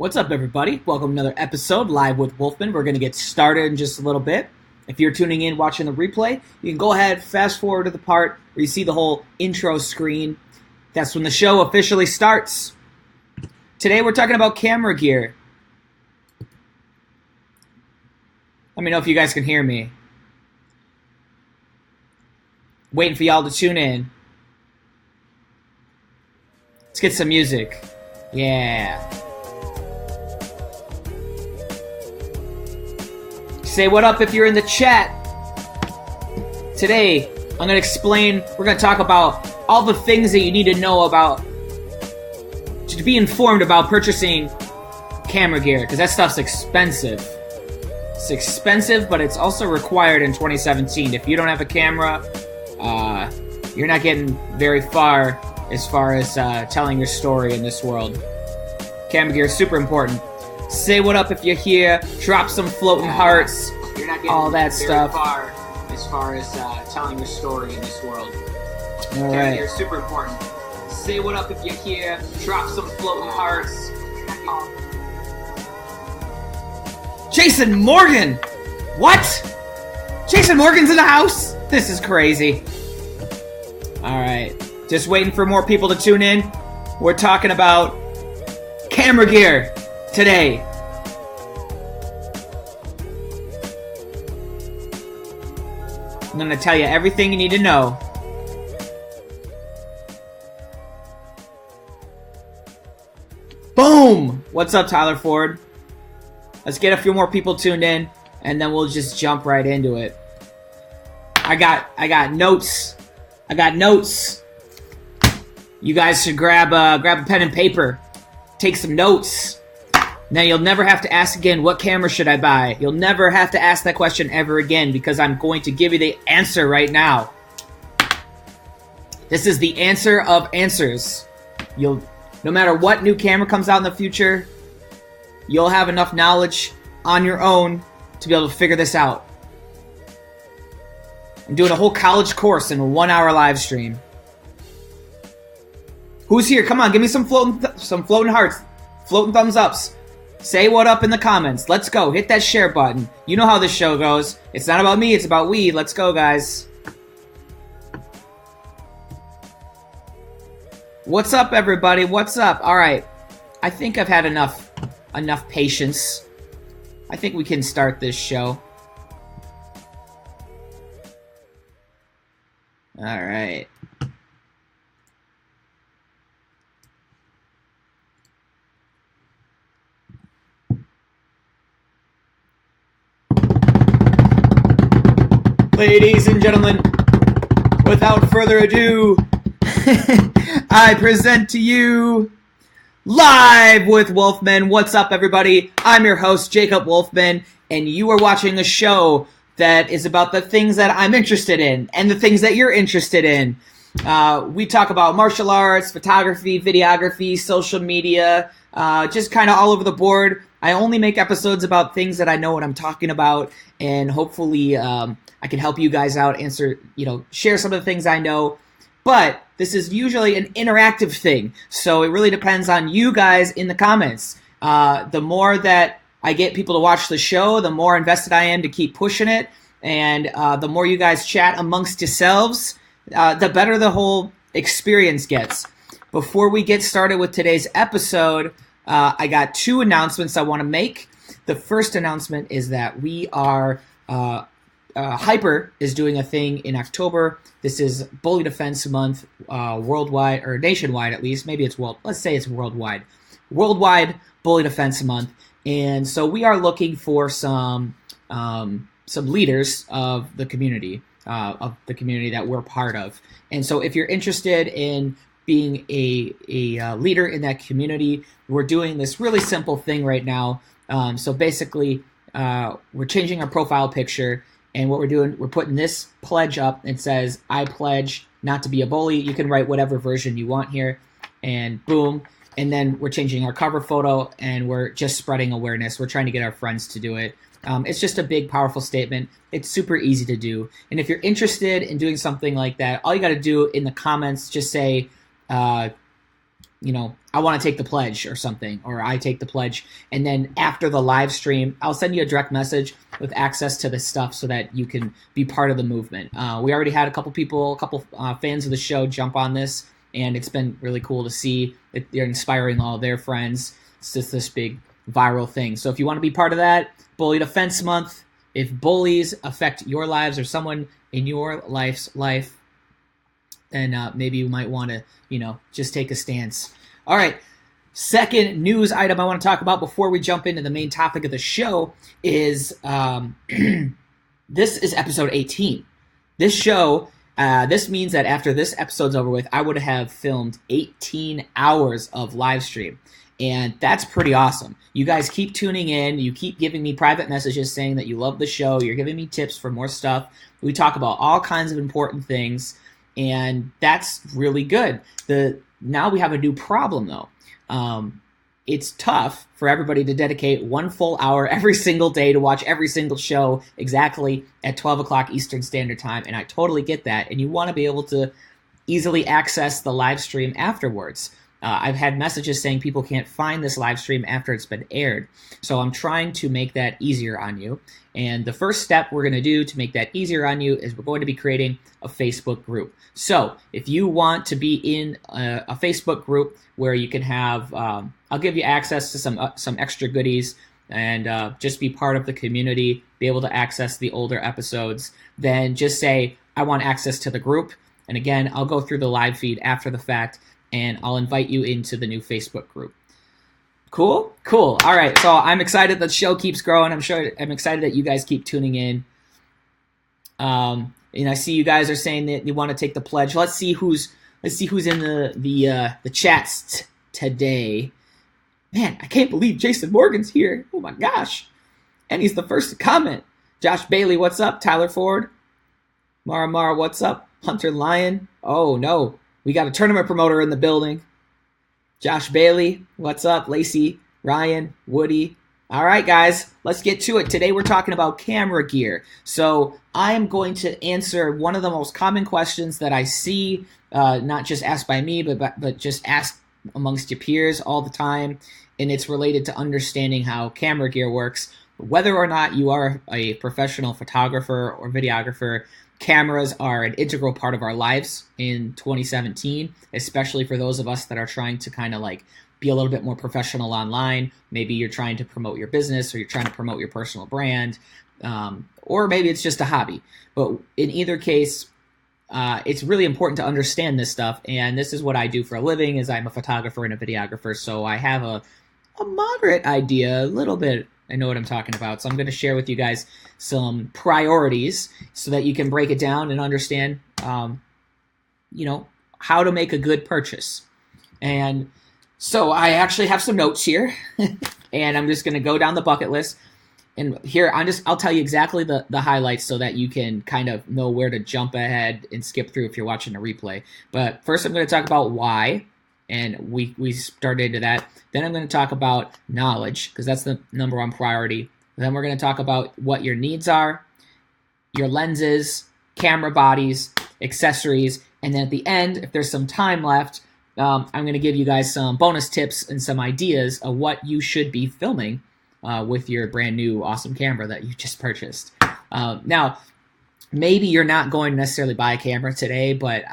What's up, everybody? Welcome to another episode live with Wolfman. We're going to get started in just a little bit. If you're tuning in watching the replay, you can go ahead, fast forward to the part where you see the whole intro screen. That's when the show officially starts. Today we're talking about camera gear. Let me know if you guys can hear me. Waiting for y'all to tune in. Let's get some music. Yeah. Say what up if you're in the chat. Today, I'm going to explain, we're going to talk about all the things that you need to know about, to be informed about purchasing camera gear, because that stuff's expensive. It's expensive, but it's also required in 2017. If you don't have a camera, you're not getting very far as telling your story in this world. Camera gear is super important. Say what up if you're here. Drop some floating hearts. You're not getting all that stuff. Far as telling your story in this world. All right. Camera gear is super important. Say what up if you're here. Drop some floating hearts. Jason Morgan! What? Jason Morgan's in the house? This is crazy. Alright. Just waiting for more people to tune in. We're talking about camera gear today. I'm going to tell you everything you need to know. Boom! What's up, Tyler Ford? Let's get a few more people tuned in, and then we'll just jump right into it. I got notes. I got notes. You guys should grab a pen and paper. Take some notes. Now you'll never have to ask again, what camera should I buy? You'll never have to ask that question ever again, because I'm going to give you the answer right now. This is the answer of answers. No matter what new camera comes out in the future, you'll have enough knowledge on your own to be able to figure this out. I'm doing a whole college course in a 1-hour live stream. Who's here? Come on, give me some floating hearts, floating thumbs ups. Say what up in the comments. Let's go. Hit that share button. You know how this show goes. It's not about me, it's about we. Let's go, guys. What's up, everybody? What's up? All right. I think I've had enough patience. I think we can start this show. All right. Ladies and gentlemen, without further ado, I present to you Live with Wolfman. What's up, everybody? I'm your host, Jacob Wolfman, and you are watching a show that is about the things that I'm interested in and the things that you're interested in. We talk about martial arts, photography, videography, social media, just kind of all over the board. I only make episodes about things that I know what I'm talking about, and hopefully I can help you guys out, share some of the things I know. But this is usually an interactive thing, so it really depends on you guys in the comments. The more that I get people to watch the show, the more invested I am to keep pushing it, and the more you guys chat amongst yourselves, the better the whole experience gets. Before we get started with today's episode, I got 2 announcements I want to make. The first announcement is that we are... Hyper is doing a thing in October. This is Bully Defense Month, worldwide, or nationwide at least. Maybe it's let's say it's worldwide. Worldwide Bully Defense Month. And so we are looking for some leaders of the community that we're part of. And so if you're interested in being a leader in that community, we're doing this really simple thing right now. So basically, we're changing our profile picture. And what we're doing, we're putting this pledge up. It says, I pledge not to be a bully. You can write whatever version you want here. And boom. And then we're changing our cover photo, and we're just spreading awareness. We're trying to get our friends to do it. It's just a big, powerful statement. It's super easy to do. And if you're interested in doing something like that, all you got to do in the comments, just say, I want to take the pledge or something, or I take the pledge. And then after the live stream, I'll send you a direct message with access to this stuff so that you can be part of the movement. We already had a couple fans of the show jump on this, and it's been really cool to see that they're inspiring all their friends. It's just this big viral thing. So if you want to be part of that, Bully Defense Month, if bullies affect your lives or someone in your life's life, then maybe you might want to, just take a stance. All right. Second news item I want to talk about before we jump into the main topic of the show is this is episode 18. This show, this means that after this episode's over with, I would have filmed 18 hours of live stream. And that's pretty awesome. You guys keep tuning in. You keep giving me private messages saying that you love the show. You're giving me tips for more stuff. We talk about all kinds of important things. And that's really good. Now we have a new problem, though. It's tough for everybody to dedicate 1 full hour every single day to watch every single show exactly at 12 o'clock Eastern Standard Time, and I totally get that. And you want to be able to easily access the live stream afterwards. I've had messages saying people can't find this live stream after it's been aired. So I'm trying to make that easier on you. And the first step we're going to do to make that easier on you is we're going to be creating a Facebook group. So if you want to be in a Facebook group where you can have, I'll give you access to some extra goodies and just be part of the community, be able to access the older episodes, then just say, I want access to the group. And again, I'll go through the live feed after the fact, and I'll invite you into the new Facebook group. Cool? Cool. All right. So I'm excited that the show keeps growing. I'm excited that you guys keep tuning in. And I see you guys are saying that you want to take the pledge. Let's see who's in the chats today. Man, I can't believe Jason Morgan's here. Oh my gosh. And he's the first to comment. Josh Bailey, what's up? Tyler Ford. Mara, what's up? Hunter Lyon. Oh no. We got a tournament promoter in the building. Josh Bailey, what's up? Lacey, Ryan, Woody. All right, guys, let's get to it. Today we're talking about camera gear. So I'm going to answer one of the most common questions that I see, not just asked by me, but just asked amongst your peers all the time. And it's related to understanding how camera gear works. Whether or not you are a professional photographer or videographer, cameras are an integral part of our lives in 2017, especially for those of us that are trying to kind of like be a little bit more professional online. Maybe you're trying to promote your business or you're trying to promote your personal brand, or maybe it's just a hobby. But in either case, it's really important to understand this stuff. And this is what I do for a living, is I'm a photographer and a videographer. So I have a moderate idea, a little bit. I know what I'm talking about. So I'm going to share with you guys some priorities so that you can break it down and understand, how to make a good purchase. And so I actually have some notes here, and I'm just going to go down the bucket list. And here, I'll tell you exactly the highlights so that you can kind of know where to jump ahead and skip through if you're watching a replay. But first, I'm going to talk about why, and we started into that. Then I'm going to talk about knowledge, because that's the number one priority. Then we're going to talk about what your needs are, your lenses, camera bodies, accessories, and then at the end, if there's some time left, I'm going to give you guys some bonus tips and some ideas of what you should be filming with your brand new awesome camera that you just purchased. Now, maybe you're not going to necessarily buy a camera today, but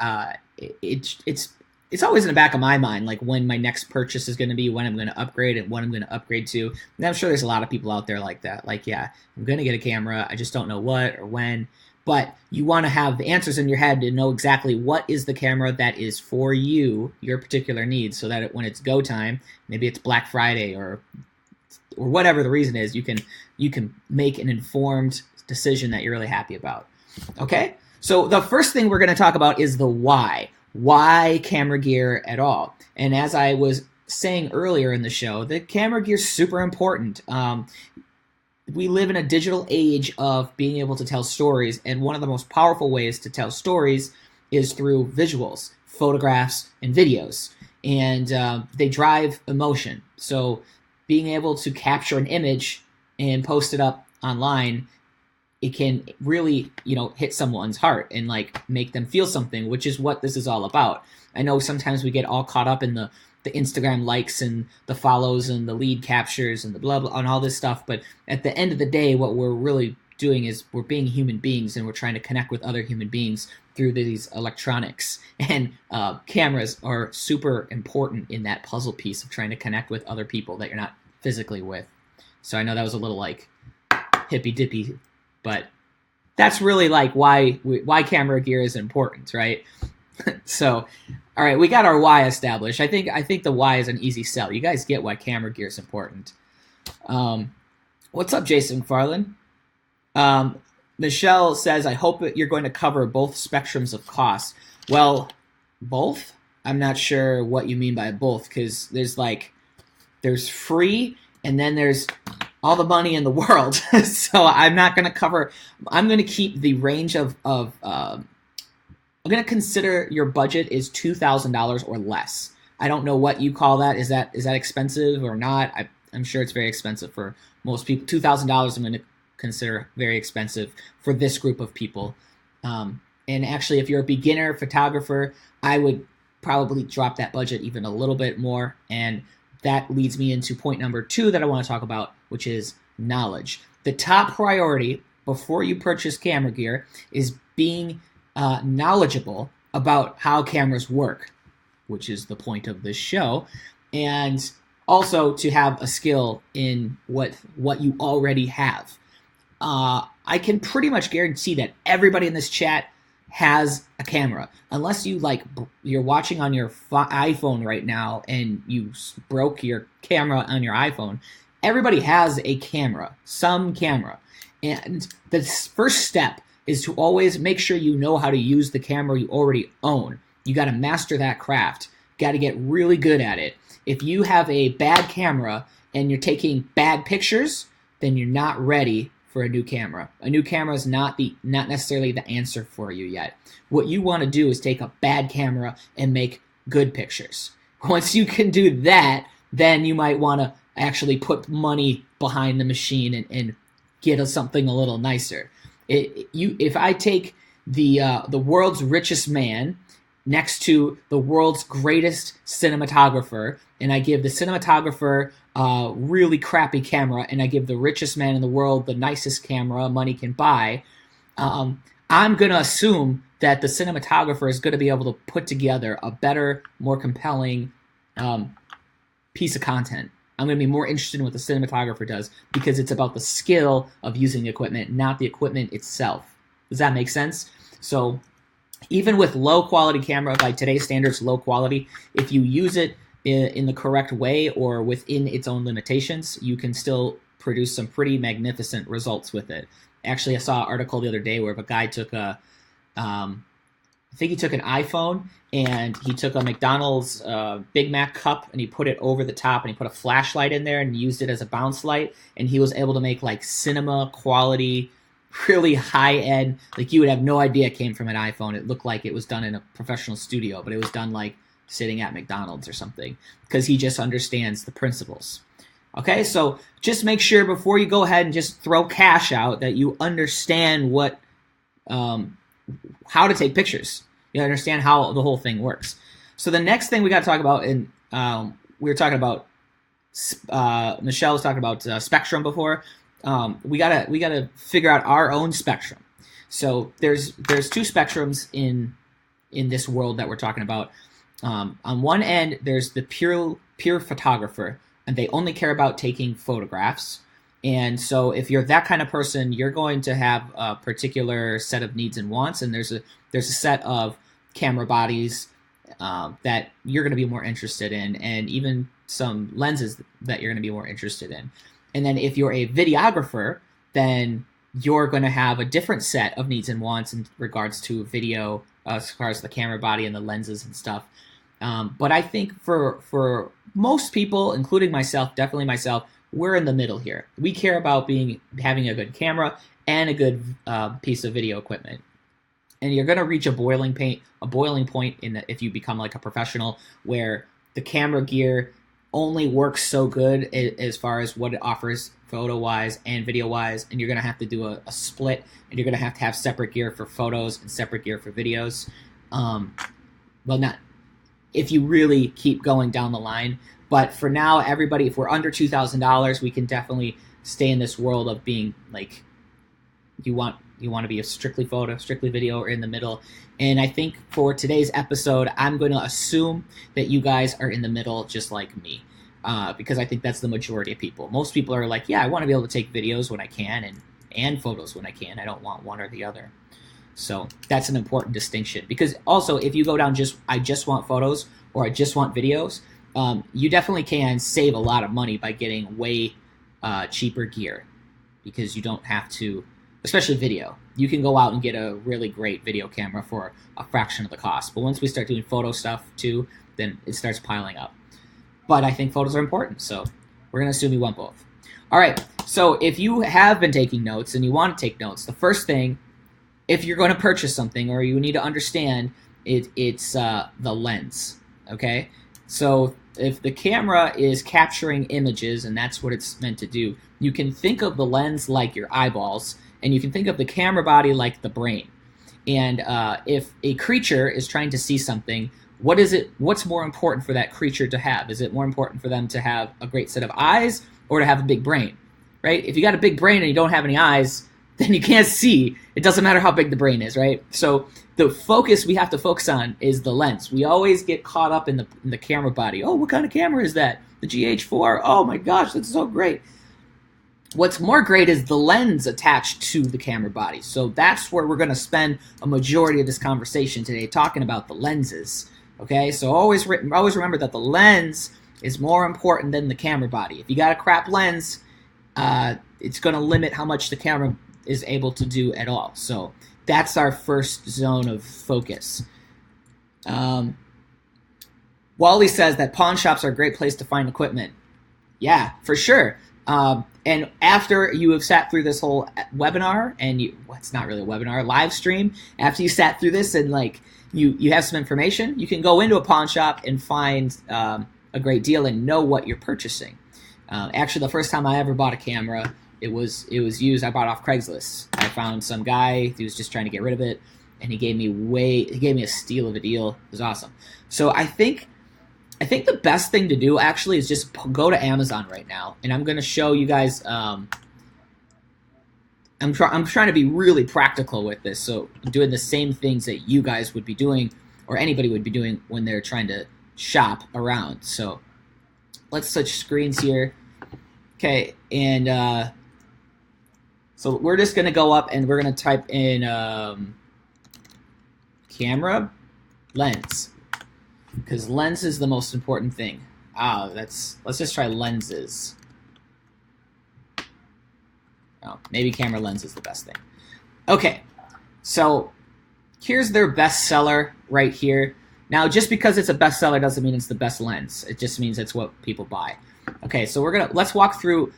it's always in the back of my mind, like when my next purchase is going to be, when I'm going to upgrade, and what I'm going to upgrade to. And I'm sure there's a lot of people out there like that. Like, yeah, I'm going to get a camera. I just don't know what or when. But you want to have the answers in your head to know exactly what is the camera that is for you, your particular needs, so that when it's go time, maybe it's Black Friday or whatever the reason is, you can make an informed decision that you're really happy about. Okay? So the first thing we're going to talk about is the why. Why camera gear at all? And as I was saying earlier in the show, the camera gear is super important. We live in a digital age of being able to tell stories, and one of the most powerful ways to tell stories is through visuals, photographs, and videos. And they drive emotion. So being able to capture an image and post it up online, it can really, hit someone's heart and like make them feel something, which is what this is all about. I know sometimes we get all caught up in the the Instagram likes and the follows and the lead captures and the blah blah and all this stuff. But at the end of the day, what we're really doing is we're being human beings, and we're trying to connect with other human beings through these electronics. And cameras are super important in that puzzle piece of trying to connect with other people that you're not physically with. So I know that was a little like hippy dippy, but that's really like why camera gear is important, right? So, all right, we got our why established. I think the why is an easy sell. You guys get why camera gear is important. What's up, Jason McFarland? Michelle says, I hope that you're going to cover both spectrums of cost. Well, both? I'm not sure what you mean by both, because there's free and then there's all the money in the world. So I'm not going to cover, I'm going to keep the range of I'm going to consider your budget is $2,000 or less. I don't know what you call that. Is that expensive or not? I'm sure it's very expensive for most people. $2,000 I'm going to consider very expensive for this group of people. And actually, if you're a beginner photographer, I would probably drop that budget even a little bit more. And that leads me into point number 2 that I want to talk about, which is knowledge. The top priority before you purchase camera gear is being knowledgeable about how cameras work, which is the point of this show, and also to have a skill in what you already have. I can pretty much guarantee that everybody in this chat has a camera, unless you're watching on your iPhone right now and you broke your camera on your iPhone. Everybody has a camera, some camera, and the first step is to always make sure you know how to use the camera you already own. You got to master that craft. Got to get really good at it. If you have a bad camera and you're taking bad pictures, then you're not ready for a new camera. A new camera is not necessarily the answer for you yet. What you want to do is take a bad camera and make good pictures. Once you can do that, then you might want to actually put money behind the machine and get something a little nicer. If I take the world's richest man next to the world's greatest cinematographer, and I give the cinematographer a really crappy camera, and I give the richest man in the world the nicest camera money can buy, I'm going to assume that the cinematographer is going to be able to put together a better, more compelling piece of content. I'm going to be more interested in what the cinematographer does because it's about the skill of using the equipment, not the equipment itself. Does that make sense? So even with low quality camera, by today's standards, low quality, if you use it in the correct way or within its own limitations, you can still produce some pretty magnificent results with it. Actually, I saw an article the other day where a guy took I think he took an iPhone and he took a McDonald's Big Mac cup and he put it over the top and he put a flashlight in there and used it as a bounce light, and he was able to make like cinema quality, really high end, like you would have no idea it came from an iPhone. It looked like it was done in a professional studio, but it was done like sitting at McDonald's or something, because he just understands the principles. Okay, so just make sure before you go ahead and just throw cash out that you understand what how to take pictures. You understand how the whole thing works. So the next thing we got to talk about, and we were talking about, Michelle was talking about spectrum before. We gotta figure out our own spectrum. So there's 2 spectrums in this world that we're talking about. On one end, there's the pure photographer, and they only care about taking photographs. And so if you're that kind of person, you're going to have a particular set of needs and wants, and there's a set of camera bodies that you're going to be more interested in, and even some lenses that you're going to be more interested in. And then if you're a videographer, then you're going to have a different set of needs and wants in regards to video, as far as the camera body and the lenses and stuff. But I think for most people, including myself, definitely myself, we're in the middle here. We care about having a good camera and a good piece of video equipment. And you're going to reach a boiling point if you become like a professional, where the camera gear only works so good as far as what it offers photo-wise and video-wise, and you're going to have to do a split, and you're going to have separate gear for photos and separate gear for videos. Well, not if you really keep going down the line. But for now, everybody, if we're under $2,000, we can definitely stay in this world of being like, you want to be a strictly photo, strictly video, or in the middle. And I think for today's episode, I'm going to assume that you guys are in the middle just like me, because I think that's the majority of people. Most people are like, yeah, I want to be able to take videos when I can and photos when I can. I don't want one or the other. So that's an important distinction, because also if you go down I just want photos or I just want videos, you definitely can save a lot of money by getting way cheaper gear, because you don't have to, especially video. You can go out and get a really great video camera for a fraction of the cost. But once we start doing photo stuff too, then it starts piling up. But I think photos are important, so we're going to assume you want both. All right, so if you have been taking notes and you want to take notes, the first thing, if you're going to purchase something or you need to understand, it's the lens, okay? So if the camera is capturing images, and that's what it's meant to do, you can think of the lens like your eyeballs, and you can think of the camera body like the brain. And if a creature is trying to see something, what's more important for that creature to have? Is it more important for them to have a great set of eyes or to have a big brain, right? If you got a big brain and you don't have any eyes, then you can't see. It doesn't matter how big the brain is, right? So the focus we have to focus on is the lens. We always get caught up in the camera body. Oh, what kind of camera is that? The GH4? Oh my gosh, that's so great. What's more great is the lens attached to the camera body. So that's where we're going to spend a majority of this conversation today, talking about the lenses. Okay, so always remember that the lens is more important than the camera body. If you got a crap lens, it's going to limit how much the camera is able to do at all. So that's our first zone of focus. Wally says that pawn shops are a great place to find equipment. Yeah, for sure. And after you have sat through this whole webinar, and it's not really a webinar, live stream, after you sat through this and like you have some information, you can go into a pawn shop and find a great deal and know what you're purchasing. Actually, the first time I ever bought a camera, it was used. I bought it off Craigslist. I found some guy who was just trying to get rid of it, and he gave me a steal of a deal. It was awesome. So I think the best thing to do actually is just go to Amazon right now, and I'm going to show you guys. I'm trying to be really practical with this, so I'm doing the same things that you guys would be doing, or anybody would be doing when they're trying to shop around. So let's switch screens here. Okay, and so we're just going to go up and we're going to type in camera lens, because lens is the most important thing. Let's just try lenses. Oh, maybe camera lens is the best thing. Okay, so here's their bestseller right here. Now, just because it's a bestseller doesn't mean it's the best lens. It just means it's what people buy. Okay, so let's walk through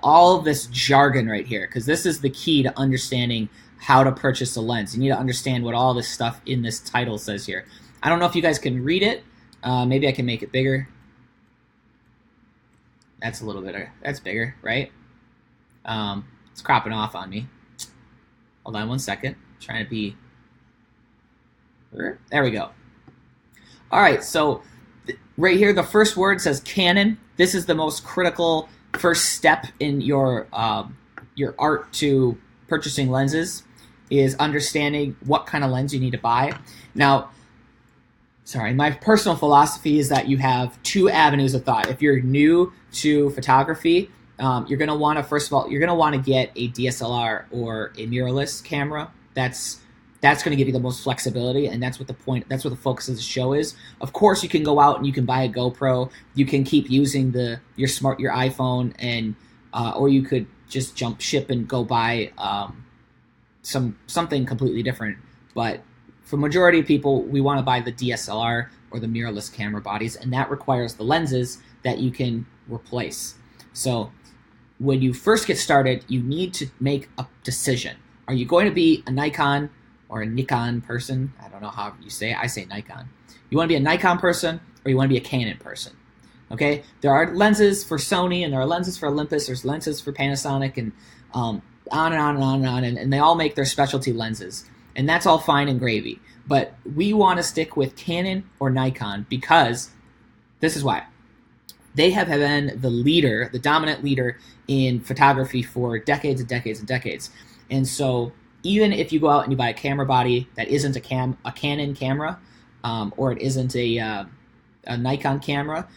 all of this jargon right here, because this is the key to understanding how to purchase a lens. You need to understand what all this stuff in this title says here. I don't know if you guys can read it. Maybe I can make it bigger. That's a little bit. That's bigger, right? It's cropping off on me. Hold on one second. I'm trying to be. There we go. All right, so right here, the first word says Canon. This is the most critical first step in your art to purchasing lenses, is understanding what kind of lens you need to buy. Now, my personal philosophy is that you have two avenues of thought. If you're new to photography, you're going to want to, first of all, you're going to want to get a DSLR or a mirrorless camera. That's going to give you the most flexibility, and that's what the focus of the show is. Of course, you can go out and you can buy a GoPro. You can keep using your iPhone, and or you could just jump ship and go buy something completely different. But for majority of people, we want to buy the DSLR or the mirrorless camera bodies, and that requires the lenses that you can replace. So when you first get started, you need to make a decision. Are you going to be a Nikon or a Nikon person? I don't know how you say it. I say Nikon. You want to be a Nikon person, or you want to be a Canon person? Okay, there are lenses for Sony, and there are lenses for Olympus. There's lenses for Panasonic, and on and on and on and on, and they all make their specialty lenses, and that's all fine and gravy. But we want to stick with Canon or Nikon because this is why. They have been the leader, the dominant leader in photography for decades and decades and decades. And so even if you go out and you buy a camera body that isn't a Canon camera, or it isn't a Nikon camera,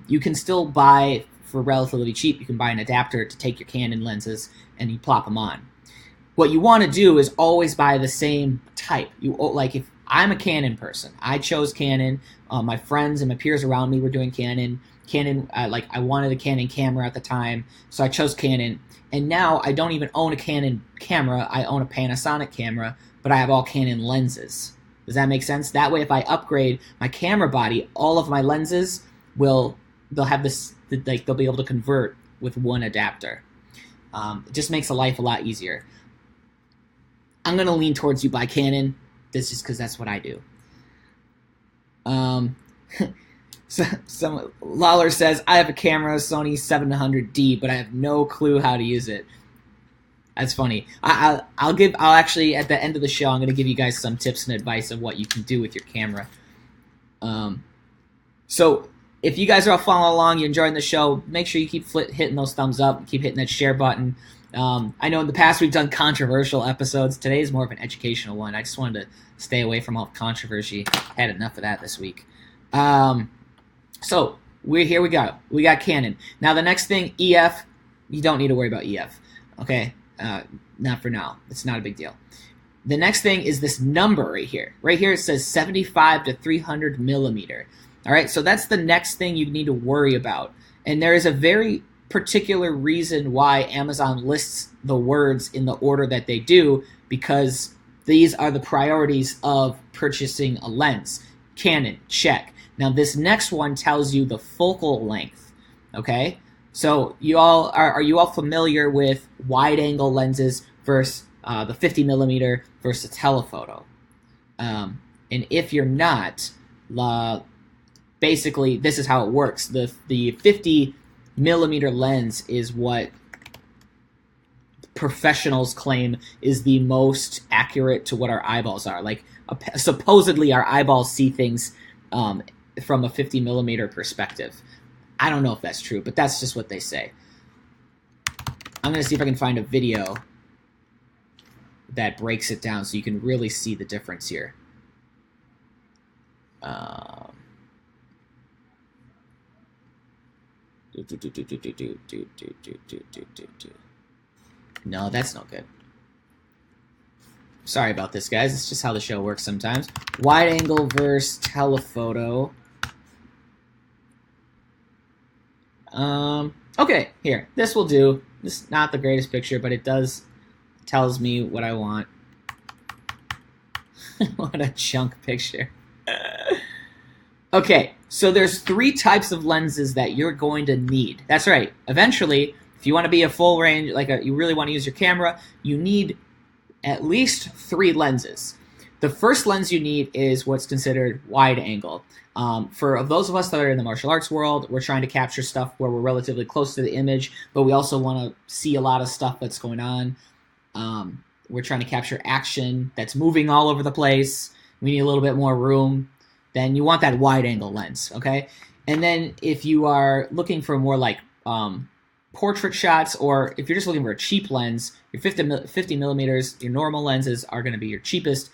you can still buy for relatively cheap. You can buy an adapter to take your Canon lenses and you plop them on. What you want to do is always buy the same type. Like if I'm a Canon person, I chose Canon. My friends and my peers around me were doing Canon. I wanted a Canon camera at the time, so I chose Canon. And now I don't even own a Canon camera. I own a Panasonic camera, but I have all Canon lenses. Does that make sense? That way, if I upgrade my camera body, all of my lenses they'll have this, like they'll be able to convert with one adapter. It just makes the life a lot easier. I'm going to lean towards you buy Canon. This is because that's what I do. Some Lawler says, I have a camera, Sony 700D, but I have no clue how to use it. That's funny. I'll actually, at the end of the show, I'm going to give you guys some tips and advice of what you can do with your camera. So if you guys are all following along, you're enjoying the show, make sure you keep hitting those thumbs up, keep hitting that share button. I know in the past we've done controversial episodes. Today is more of an educational one. I just wanted to stay away from all controversy. Had enough of that this week. So here we go. We got Canon. Now the next thing, EF. You don't need to worry about EF. Okay, not for now. It's not a big deal. The next thing is this number right here. Right here it says 75 to 300 millimeter. All right, so that's the next thing you need to worry about. And there is a very particular reason why Amazon lists the words in the order that they do, because these are the priorities of purchasing a lens. Canon, check. Now this next one tells you the focal length, okay? So are you all familiar with wide angle lenses versus the 50 millimeter versus telephoto? And if you're not, basically this is how it works. The 50 millimeter lens is what professionals claim is the most accurate to what our eyeballs are. Like supposedly our eyeballs see things from a 50 millimeter perspective. I don't know if that's true, but that's just what they say. I'm going to see if I can find a video that breaks it down so you can really see the difference here. No, that's no good. Sorry about this, guys. It's just how the show works sometimes. Wide angle versus telephoto. Okay, here. This will do. This is not the greatest picture, but it tells me what I want. What a chunk picture. Okay, so there's 3 types of lenses that you're going to need. That's right. Eventually, if you want to be a full range, you really want to use your camera, you need at least 3 lenses. The first lens you need is what's considered wide angle. For those of us that are in the martial arts world, we're trying to capture stuff where we're relatively close to the image, but we also want to see a lot of stuff that's going on. We're trying to capture action that's moving all over the place. We need a little bit more room. Then you want that wide angle lens, okay? And then if you are looking for more like portrait shots, or if you're just looking for a cheap lens, your 50 millimeters, your normal lenses are going to be your cheapest.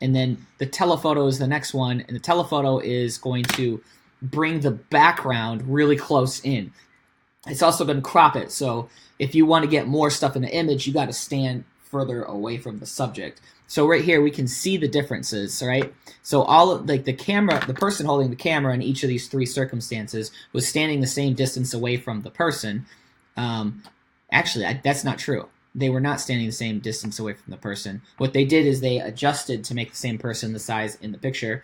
And then the telephoto is the next one, and the telephoto is going to bring the background really close in. It's also going to crop it, so if you want to get more stuff in the image, you got to stand further away from the subject. So right here we can see the differences, right? So all of, like, the person holding the camera in each of these 3 circumstances was standing the same distance away from the person. Actually, that's not true. They were not standing the same distance away from the person. What they did is they adjusted to make the same person the size in the picture.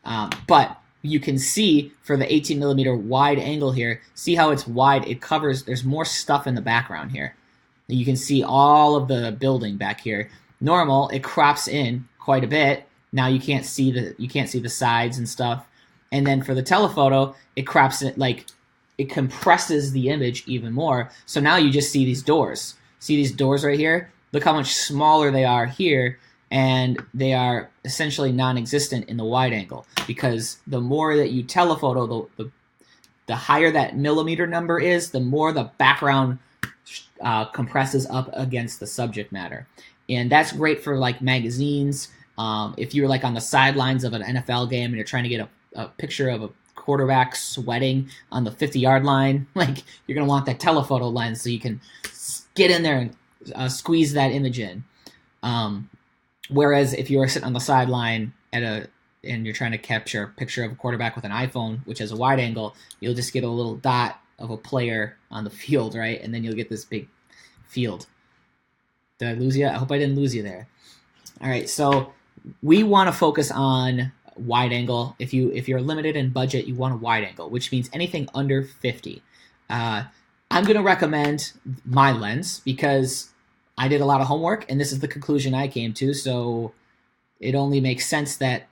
But you can see for the 18 millimeter wide angle here, see how it's wide, it covers, there's more stuff in the background here. You can see all of the building back here. Normal, it crops in quite a bit. Now you can't see the sides and stuff. And then for the telephoto, it crops it, like, it compresses the image even more. So now you just see these doors. See these doors right here? Look how much smaller they are here and they are essentially non-existent in the wide angle, because the more that you telephoto, the higher that millimeter number is, the more the background compresses up against the subject matter. And that's great for like magazines. If you're like on the sidelines of an NFL game and you're trying to get a picture of a quarterback sweating on the 50-yard line, like, you're going to want that telephoto lens so you can get in there and squeeze that image in. Whereas if you're sitting on the sideline and you're trying to capture a picture of a quarterback with an iPhone, which has a wide angle, you'll just get a little dot of a player on the field, right? And then you'll get this big field. Did I lose you? I hope I didn't lose you there. All right, so we want to focus on wide angle. If you're limited in budget, you want a wide angle, which means anything under 50. I'm going to recommend my lens because I did a lot of homework, and this is the conclusion I came to, so it only makes sense that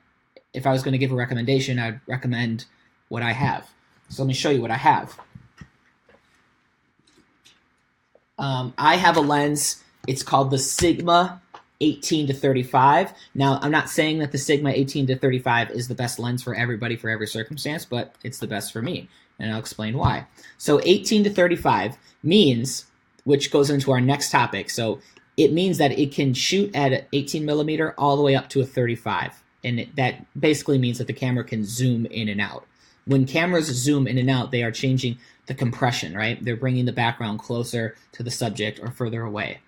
if I was going to give a recommendation, I'd recommend what I have. So let me show you what I have. I have a lens. It's called the Sigma 18-35. Now, I'm not saying that the Sigma 18-35 is the best lens for everybody for every circumstance, but it's the best for me, and I'll explain why. So 18-35 means, which goes into our next topic, so it means that it can shoot at 18 millimeter all the way up to a 35, and that basically means that the camera can zoom in and out. When cameras zoom in and out, they are changing the compression, right? They're bringing the background closer to the subject or further away.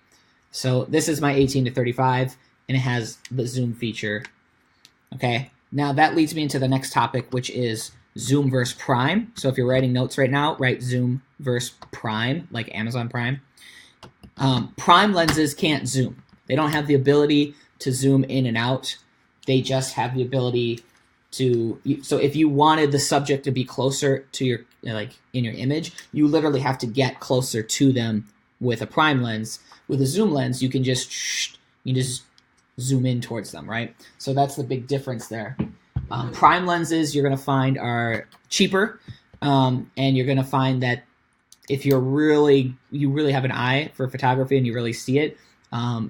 So this is my 18-35, and it has the zoom feature. Okay, now that leads me into the next topic, which is zoom versus prime. So if you're writing notes right now, write zoom versus prime, like Amazon Prime. Prime lenses can't zoom. They don't have the ability to zoom in and out. They just have the ability to, so if you wanted the subject to be closer to your, like in your image, you literally have to get closer to them with a prime lens. With a zoom lens, you can just zoom in towards them, right? So that's the big difference there. Prime lenses you're going to find are cheaper, and you're going to find that if you really have an eye for photography and you really see it,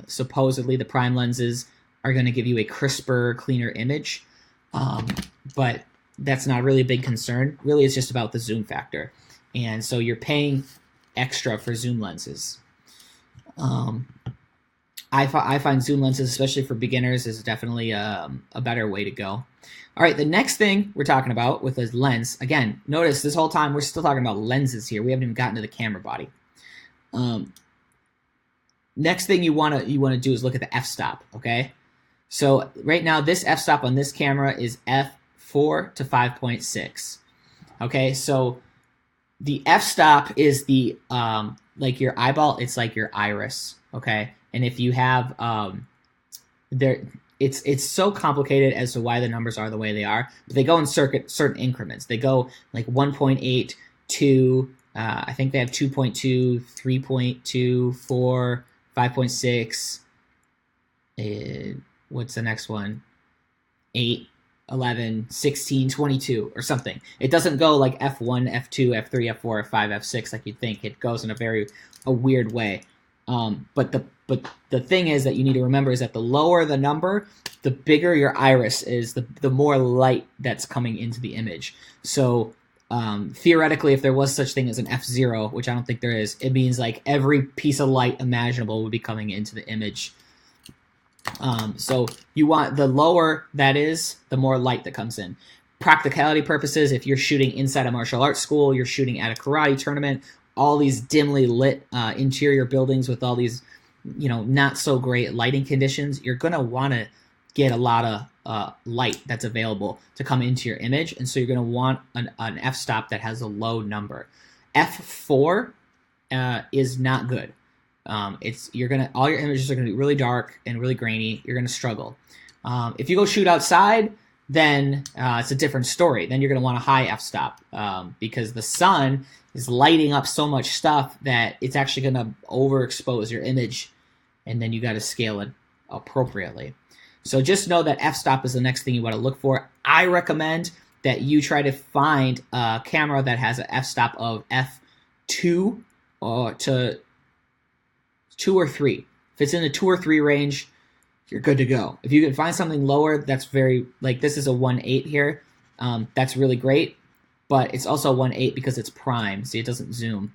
supposedly the prime lenses are going to give you a crisper, cleaner image. But that's not really a big concern. Really, it's just about the zoom factor. And so you're paying extra for zoom lenses. I find zoom lenses, especially for beginners, is definitely a better way to go. All right, the next thing we're talking about with a lens, again, notice this whole time we're still talking about lenses here. We haven't even gotten to the camera body. Next thing you want to do is look at the f-stop, okay? So right now, this f-stop on this camera is f4 to 5.6. Okay, so the f-stop is the like your eyeball. It's like your iris. Okay, and if you have it's so complicated as to why the numbers are the way they are. But they go in certain increments. They go like 1.8, 2. I think they have 2.2, 3.2, 4, 5.6. What's the next one? 8, 11, 16, 22, or something. It doesn't go like F1, F2, F3, F4, F5, F6 like you'd think. It goes in a weird way. But the thing is that you need to remember is that the lower the number, the bigger your iris is, the more light that's coming into the image. So theoretically, if there was such thing as an F0, which I don't think there is, it means like every piece of light imaginable would be coming into the image. So you want the lower that is, the more light that comes in. Practicality purposes, if you're shooting inside a martial arts school, you're shooting at a karate tournament, all these dimly lit interior buildings with all these, not so great lighting conditions, you're going to want to get a lot of light that's available to come into your image. And so you're going to want an f-stop that has a low number. F4 is not good. All your images are gonna be really dark and really grainy. You're gonna struggle. If you go shoot outside, then it's a different story. Then you're gonna want a high f-stop because the sun is lighting up so much stuff that it's actually gonna overexpose your image, and then you got to scale it appropriately. So just know that f-stop is the next thing you want to look for. I recommend that you try to find a camera that has an f-stop of f2 to 2 or 3. If it's in the 2 or 3 range, you're good to go. If you can find something lower, that's very, like this is a 1.8 here. That's really great, but it's also 1.8 because it's prime, so it doesn't zoom.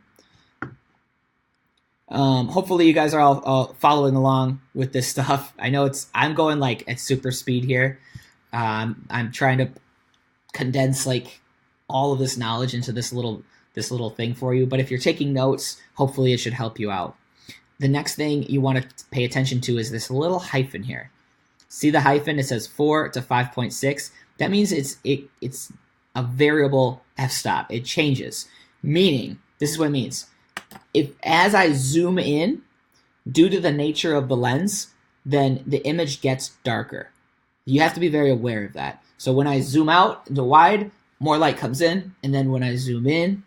Hopefully you guys are all following along with this stuff. I know I'm going like at super speed here. I'm trying to condense like all of this knowledge into this little thing for you. But if you're taking notes, hopefully it should help you out. The next thing you want to pay attention to is this little hyphen here. See the hyphen? It says 4 to 5.6. That means it's a variable f-stop. It changes. Meaning, this is what it means. If as I zoom in, due to the nature of the lens, then the image gets darker. You have to be very aware of that. So when I zoom out into wide, more light comes in, and then when I zoom in,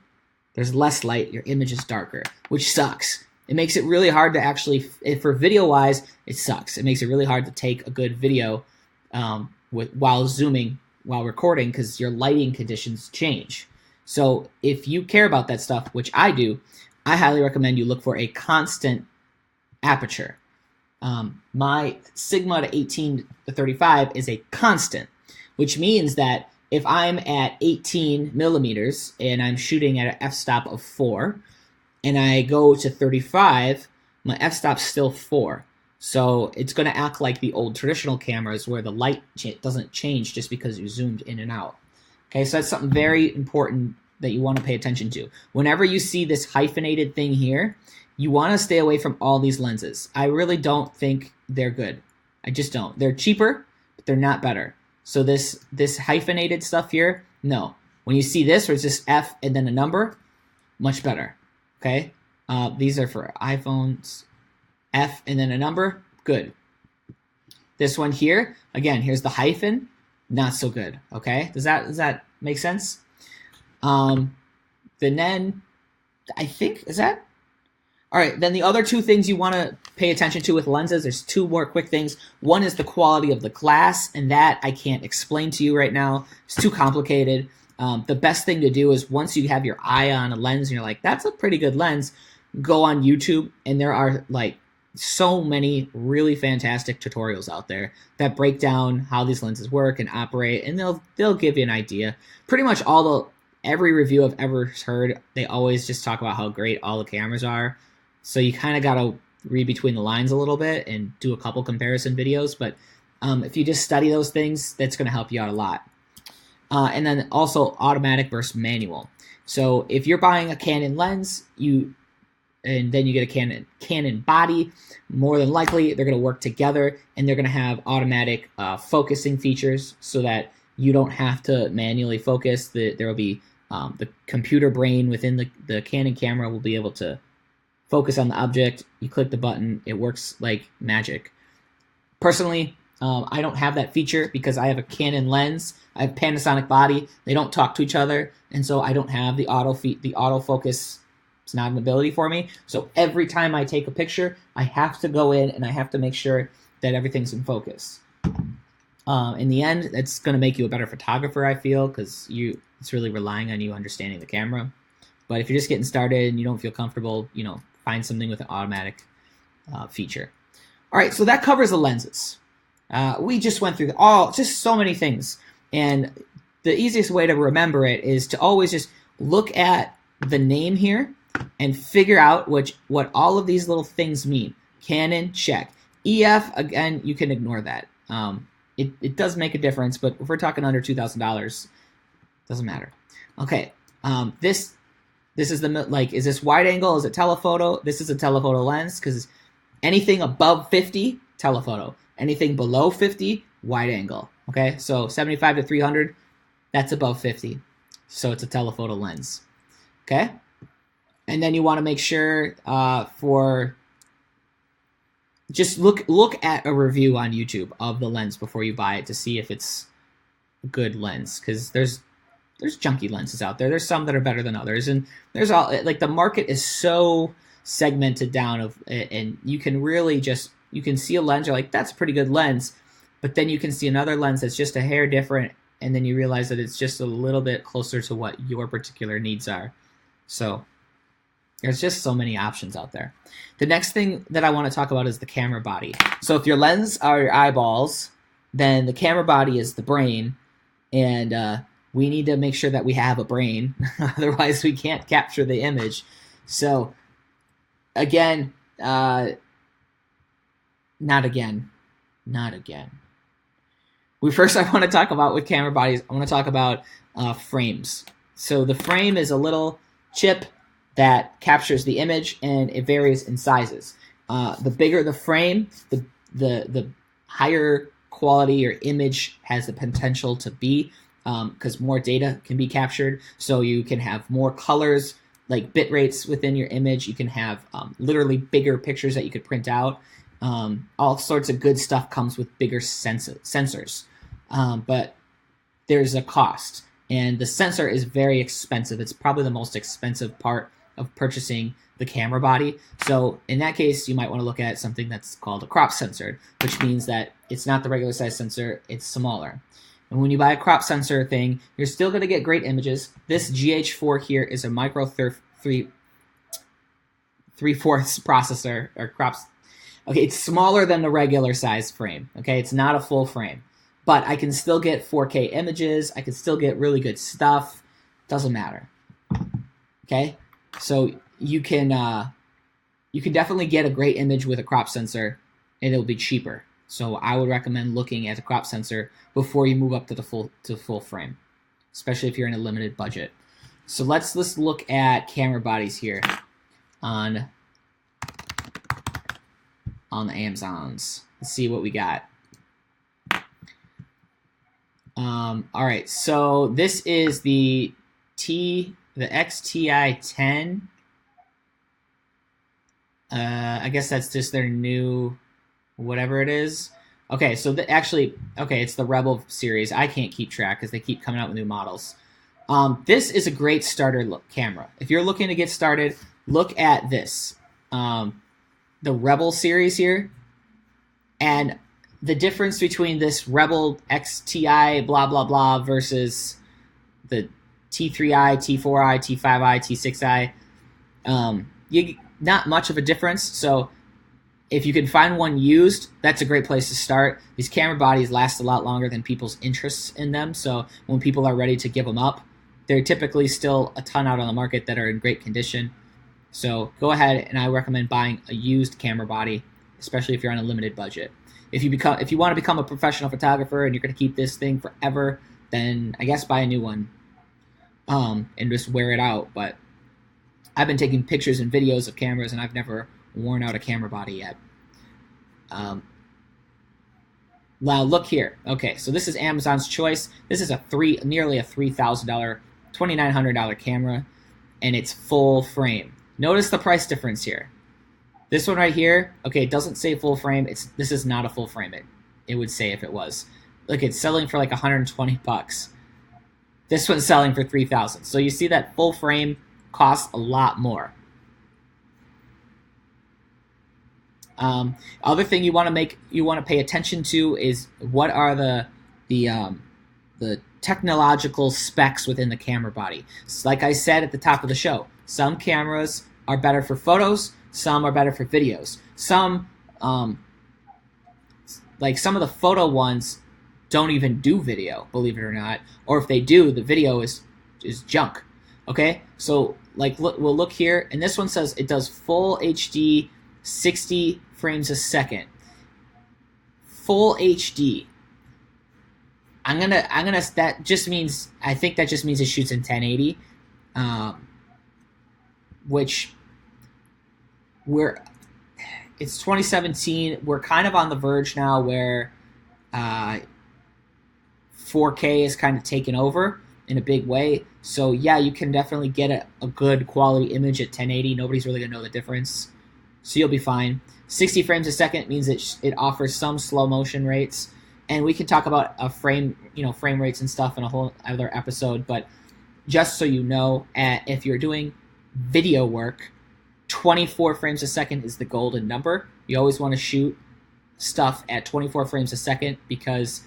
there's less light, your image is darker, which sucks. It makes it really hard to actually, for video-wise, it sucks. It makes it really hard to take a good video while zooming, while recording, because your lighting conditions change. So if you care about that stuff, which I do, I highly recommend you look for a constant aperture. My Sigma to 18 to 35 is a constant, which means that if I'm at 18 millimeters and I'm shooting at an f-stop of 4, and I go to 35, my f-stop's still 4. So it's going to act like the old traditional cameras where the light doesn't change just because you zoomed in and out. Okay, so that's something very important that you want to pay attention to. Whenever you see this hyphenated thing here, you want to stay away from all these lenses. I really don't think they're good. I just don't. They're cheaper, but they're not better. So this hyphenated stuff here, no. When you see this, where it's just F and then a number, much better. Okay? These are for iPhones. F and then a number, good. This one here, again, here's the hyphen, not so good. Okay? Does that make sense? Then I think, is that? All right, then the other two things you want to pay attention to with lenses, there's two more quick things. One is the quality of the glass, and that I can't explain to you right now. It's too complicated. The best thing to do is once you have your eye on a lens and you're like, that's a pretty good lens, go on YouTube, and there are like so many really fantastic tutorials out there that break down how these lenses work and operate, and they'll give you an idea. Pretty much every review I've ever heard, they always just talk about how great all the cameras are. So you kind of got to read between the lines a little bit and do a couple comparison videos. But if you just study those things, that's going to help you out a lot. And then also automatic versus manual. So if you're buying a Canon lens, and then you get a Canon body, more than likely they're going to work together, and they're going to have automatic focusing features so that you don't have to manually focus. There will be the computer brain within the Canon camera will be able to focus on the object. You click the button, it works like magic. Personally, I don't have that feature because I have a Canon lens. I have Panasonic body. They don't talk to each other, and so I don't have the autofocus. It's not an ability for me. So every time I take a picture, I have to go in and I have to make sure that everything's in focus. In the end, it's going to make you a better photographer, I feel, because it's really relying on you understanding the camera. But if you're just getting started and you don't feel comfortable, find something with an automatic feature. All right, so that covers the lenses. We just went through just so many things. And the easiest way to remember it is to always just look at the name here and figure out what all of these little things mean. Canon Check EF, again, you can ignore that. It does make a difference, but if we're talking under $2,000, doesn't matter. Okay, this is is this wide angle? Is it telephoto? This is a telephoto lens because anything above 50, telephoto. Anything below 50, wide angle. Okay, so 75 to 300, that's above 50. So it's a telephoto lens. Okay, and then you want to make sure just look at a review on YouTube of the lens before you buy it to see if it's a good lens, because there's junky lenses out there. There's some that are better than others, and there's the market is so segmented down and you can really you can see a lens, you're like, that's a pretty good lens, but then you can see another lens that's just a hair different, and then you realize that it's just a little bit closer to what your particular needs are. So There's just so many options out there. The next thing that I want to talk about is the camera body. So if your lens are your eyeballs, then the camera body is the brain, and we need to make sure that we have a brain. Otherwise, we can't capture the image. So again, not again. First, I want to talk about with camera bodies, I want to talk about frames. So the frame is a little chip that captures the image, and it varies in sizes. The bigger the frame, the higher quality your image has the potential to be, because more data can be captured. So you can have more colors, like bit rates within your image. You can have literally bigger pictures that you could print out. All sorts of good stuff comes with bigger sensors. But there's a cost, and the sensor is very expensive. It's probably the most expensive part of purchasing the camera body. So in that case, you might want to look at something that's called a crop sensor, which means that it's not the regular size sensor, it's smaller. And when you buy a crop sensor thing, you're still going to get great images. This GH4 here is a micro 3/4 processor, or crops. Okay, it's smaller than the regular size frame. Okay, it's not a full frame, but I can still get 4K images. I can still get really good stuff. Doesn't matter. Okay, so you can definitely get a great image with a crop sensor, and it'll be cheaper. So I would recommend looking at a crop sensor before you move up to the full frame, especially if you're in a limited budget. So let's look at camera bodies here on the Amazons. Let's see what we got. All right, so this is the XTI-10. I guess that's just their new whatever it is. Okay, so it's the Rebel series. I can't keep track because they keep coming out with new models. This is a great starter camera. If you're looking to get started, look at this. The Rebel series here, and the difference between this Rebel XTI blah blah blah versus the T3i, T4i, T5i, T6i, not much of a difference. So if you can find one used, that's a great place to start. These camera bodies last a lot longer than people's interests in them. So when people are ready to give them up, they're typically still a ton out on the market that are in great condition. So go ahead, and I recommend buying a used camera body, especially if you're on a limited budget. If you want to become a professional photographer and you're going to keep this thing forever, then I guess buy a new one, and just wear it out. But I've been taking pictures and videos of cameras, and I've never worn out a camera body yet. Now look here. Okay, so this is Amazon's choice. This is nearly a $3,000, $2,900 camera, and it's full frame. Notice the price difference here. This one right here, okay, it doesn't say full frame. This is not a full frame. It would say if it was. Look, it's selling for like $120. This one's selling for $3,000. So you see that full frame costs a lot more. Other thing you want to pay attention to is what are the technological specs within the camera body. So like I said at the top of the show, some cameras are better for photos, some are better for videos. Some like some of the photo ones don't even do video, believe it or not, or if they do, the video is junk. Okay, so like we'll look here, and this one says it does full HD 60 frames a second. Full HD. That just means, I think that just means it shoots in 1080, which it's 2017. We're kind of on the verge now where 4K is kind of taken over in a big way. So yeah, you can definitely get a good quality image at 1080. Nobody's really gonna know the difference, so you'll be fine. 60 frames a second means it offers some slow motion rates, and we can talk about frame rates and stuff in a whole other episode. But just so you know, if you're doing video work, 24 frames a second is the golden number. You always want to shoot stuff at 24 frames a second because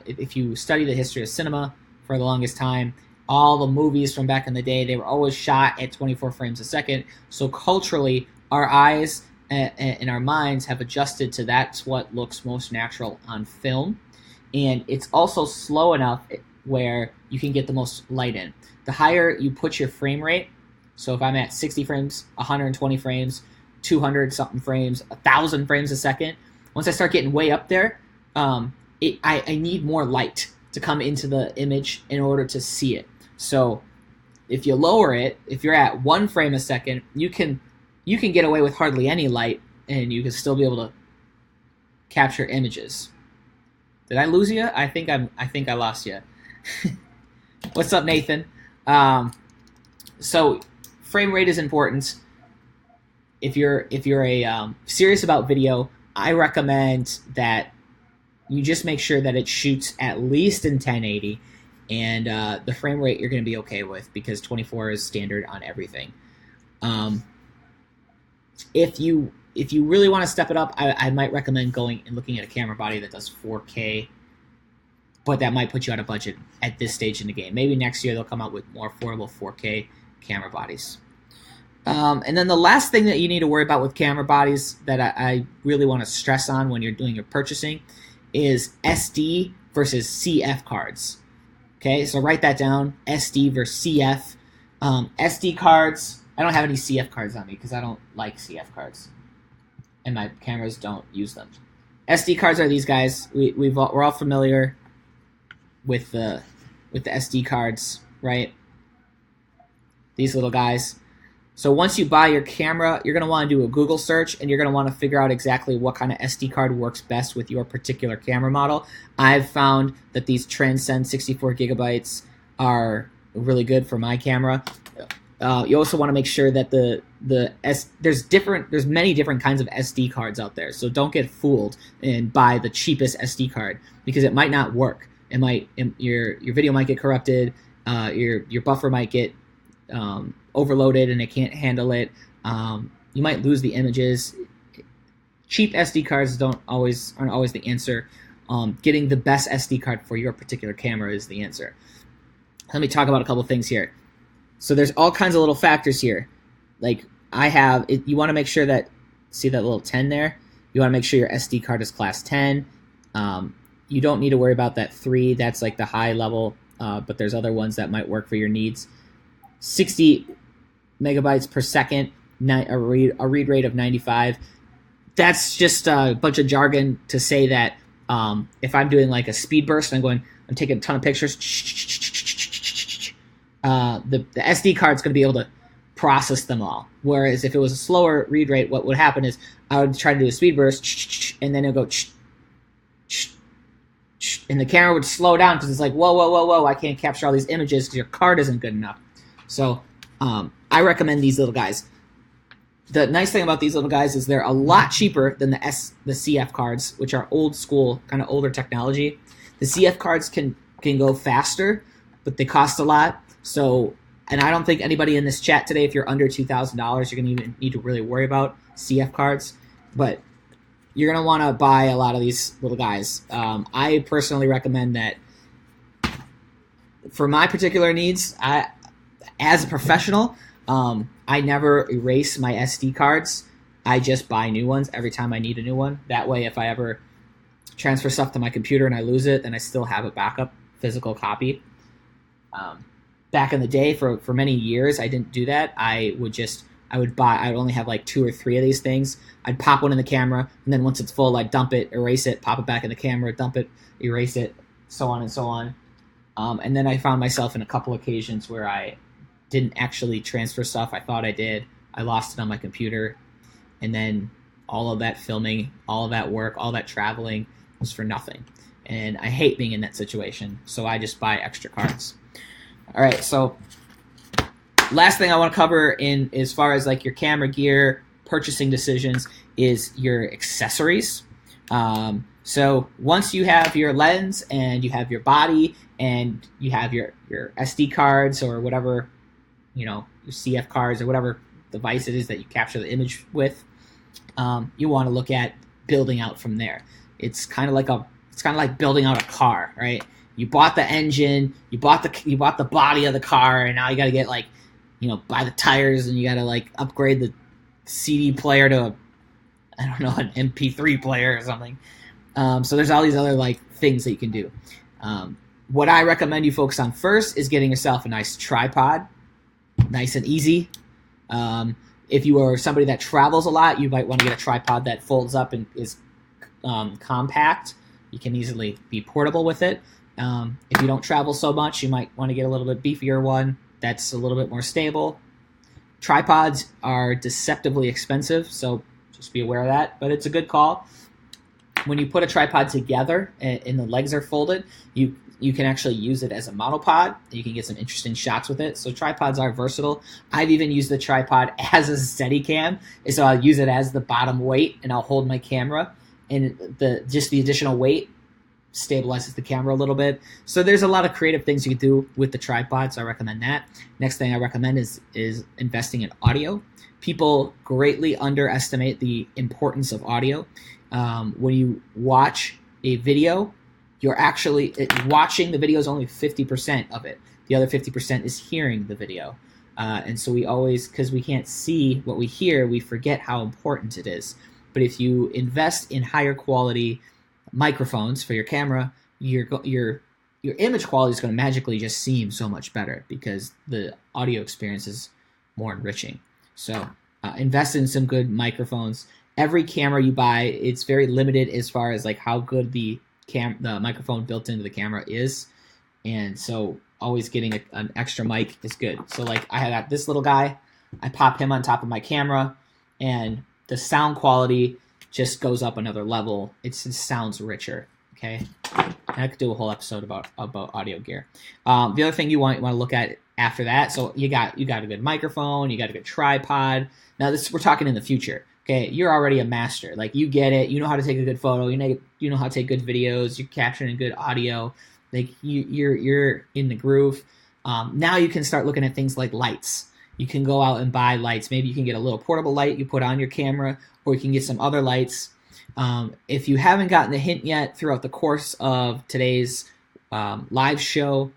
if you study the history of cinema for the longest time, all the movies from back in the day, they were always shot at 24 frames a second. So culturally, our eyes and our minds have adjusted to that's what looks most natural on film. And it's also slow enough where you can get the most light in. The higher you put your frame rate, so if I'm at 60 frames, 120 frames, 200 something frames, 1,000 frames a second, once I start getting way up there, I need more light to come into the image in order to see it. So if you lower it, if you're at 1 frame a second, you can get away with hardly any light, and you can still be able to capture images. Did I lose you? I think I lost you. What's up, Nathan? So frame rate is important. If you're serious about video, I recommend that you just make sure that it shoots at least in 1080, and the frame rate you're going to be okay with, because 24 is standard on everything. If you really want to step it up, I might recommend going and looking at a camera body that does 4K, but that might put you out of budget at this stage in the game. Maybe next year they'll come out with more affordable 4K camera bodies. And then the last thing that you need to worry about with camera bodies that I really want to stress on when you're doing your purchasing is SD versus CF cards. Okay, so write that down, SD versus CF. SD cards, I don't have any CF cards on me because I don't like CF cards, and my cameras don't use them. SD cards are these guys. We're all familiar with the SD cards, right? These little guys. So once you buy your camera, you're going to want to do a Google search, and you're going to want to figure out exactly what kind of SD card works best with your particular camera model. I've found that these Transcend 64 gigabytes are really good for my camera. You also want to make sure that there's many different kinds of SD cards out there. So don't get fooled and buy the cheapest SD card, because it might not work. Your video might get corrupted. Your buffer might get overloaded and it can't handle it. You might lose the images. Cheap SD cards aren't always the answer. Getting the best SD card for your particular camera is the answer. Let me talk about a couple things here. So there's all kinds of little factors here. Like you want to make sure that, see that little 10 there? You want to make sure your SD card is class 10. You don't need to worry about that 3. That's like the high level, but there's other ones that might work for your needs. 60 megabytes per second, a read rate of 95. That's just a bunch of jargon to say that if I'm doing like a speed burst and I'm taking a ton of pictures, the SD card's going to be able to process them all. Whereas if it was a slower read rate, what would happen is I would try to do a speed burst, and then it would go, and the camera would slow down because it's like, whoa, I can't capture all these images because your card isn't good enough. So I recommend these little guys. The nice thing about these little guys is they're a lot cheaper than the CF cards, which are old school, kind of older technology. The CF cards can go faster, but they cost a lot. So, and I don't think anybody in this chat today, if you're under $2,000, you're going to even need to really worry about CF cards. But you're going to want to buy a lot of these little guys. I personally recommend that for my particular needs. As a professional, I never erase my SD cards. I just buy new ones every time I need a new one. That way, if I ever transfer stuff to my computer and I lose it, then I still have a backup physical copy. Back in the day, for many years, I didn't do that. I would only have like 2 or 3 of these things. I'd pop one in the camera, and then once it's full, I'd dump it, erase it, pop it back in the camera, dump it, erase it, so on and so on. And then I found myself in a couple occasions where I didn't actually transfer stuff. I thought I did. I lost it on my computer. And then all of that filming, all of that work, all that traveling was for nothing. And I hate being in that situation. So I just buy extra cards. All right, so last thing I want to cover in as far as like your camera gear, purchasing decisions, is your accessories. So once you have your lens and you have your body and you have your SD cards or whatever, your CF cards or whatever device it is that you capture the image with, you want to look at building out from there. It's kind of like building out a car, right? you bought the engine, you bought the body of the car, and now you got to get buy the tires, and you got to upgrade the CD player to an MP3 player or something. So there's all these other things that you can do. What I recommend you focus on first is getting yourself a nice tripod, nice and easy. If you are somebody that travels a lot, you might want to get a tripod that folds up and is compact. You can easily be portable with it. If you don't travel so much, you might want to get a little bit beefier one that's a little bit more stable. Tripods are deceptively expensive, so just be aware of that, but it's a good call. When you put a tripod together and the legs are folded, you can actually use it as a monopod. You can get some interesting shots with it. So tripods are versatile. I've even used the tripod as a Steadicam. So I'll use it as the bottom weight, and I'll hold my camera, and the additional weight stabilizes the camera a little bit. So there's a lot of creative things you can do with the tripod, so I recommend that. Next thing I recommend is investing in audio. People greatly underestimate the importance of audio. When you watch a video, you're actually watching the video is only 50% of it. The other 50% is hearing the video. And so we always, because we can't see what we hear, we forget how important it is. But if you invest in higher quality microphones for your camera, your image quality is going to magically just seem so much better because the audio experience is more enriching. So invest in some good microphones. Every camera you buy, it's very limited as far as how good the microphone built into the camera is, and so always getting an extra mic is good. So I had this little guy, I pop him on top of my camera, and the sound quality just goes up another level. It just sounds richer. Okay, and I could do a whole episode about audio gear. The other thing you want to look at after that, so you got a good microphone, you got a good tripod. Now we're talking in the future. Okay, you're already a master. You get it. You know how to take a good photo. You know how to take good videos. You're capturing good audio. You're in the groove. Now you can start looking at things like lights. You can go out and buy lights. Maybe you can get a little portable light you put on your camera, or you can get some other lights. If you haven't gotten the hint yet throughout the course of today's live show,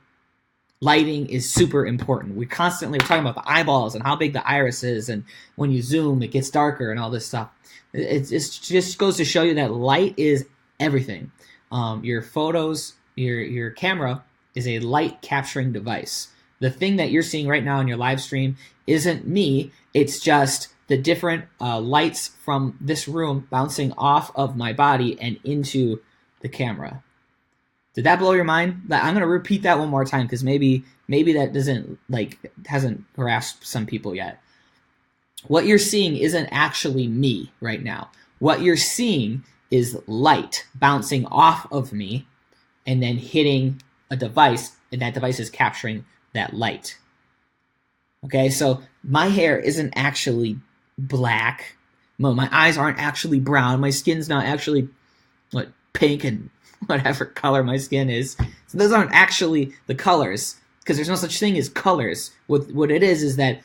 lighting is super important. We're talking about the eyeballs and how big the iris is, and when you zoom, it gets darker and all this stuff. It just goes to show you that light is everything. Your photos, your camera is a light capturing device. The thing that you're seeing right now in your live stream isn't me. It's just the different lights from this room bouncing off of my body and into the camera. Did that blow your mind? I'm going to repeat that one more time because maybe that hasn't grasped some people yet. What you're seeing isn't actually me right now. What you're seeing is light bouncing off of me and then hitting a device, and that device is capturing that light. Okay, so my hair isn't actually black. No, my eyes aren't actually brown. My skin's not actually pink and whatever color my skin is. So those aren't actually the colors, because there's no such thing as colors. What it is that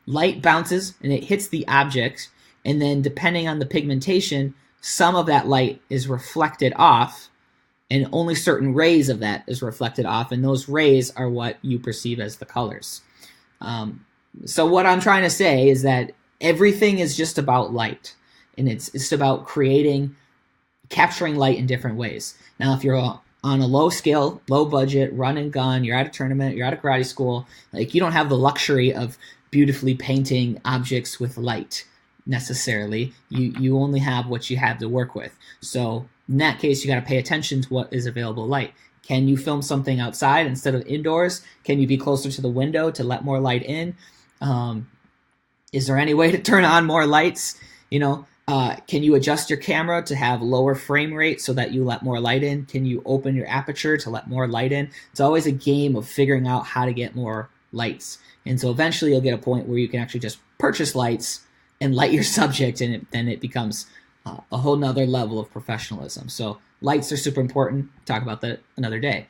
light bounces and it hits the object, and then depending on the pigmentation, some of that light is reflected off, and only certain rays of that is reflected off, and those rays are what you perceive as the colors. So what I'm trying to say is that everything is just about light, and it's about capturing light in different ways. Now, if you're on a low scale, low budget, run and gun, you're at a tournament, you're at a karate school, you don't have the luxury of beautifully painting objects with light necessarily. You only have what you have to work with. So in that case, you got to pay attention to what is available light. Can you film something outside instead of indoors? Can you be closer to the window to let more light in? Is there any way to turn on more lights? Can you adjust your camera to have lower frame rate so that you let more light in? Can you open your aperture to let more light in? It's always a game of figuring out how to get more lights. And so eventually you'll get a point where you can actually just purchase lights and light your subject, and then it becomes a whole nother level of professionalism. So lights are super important. Talk about that another day.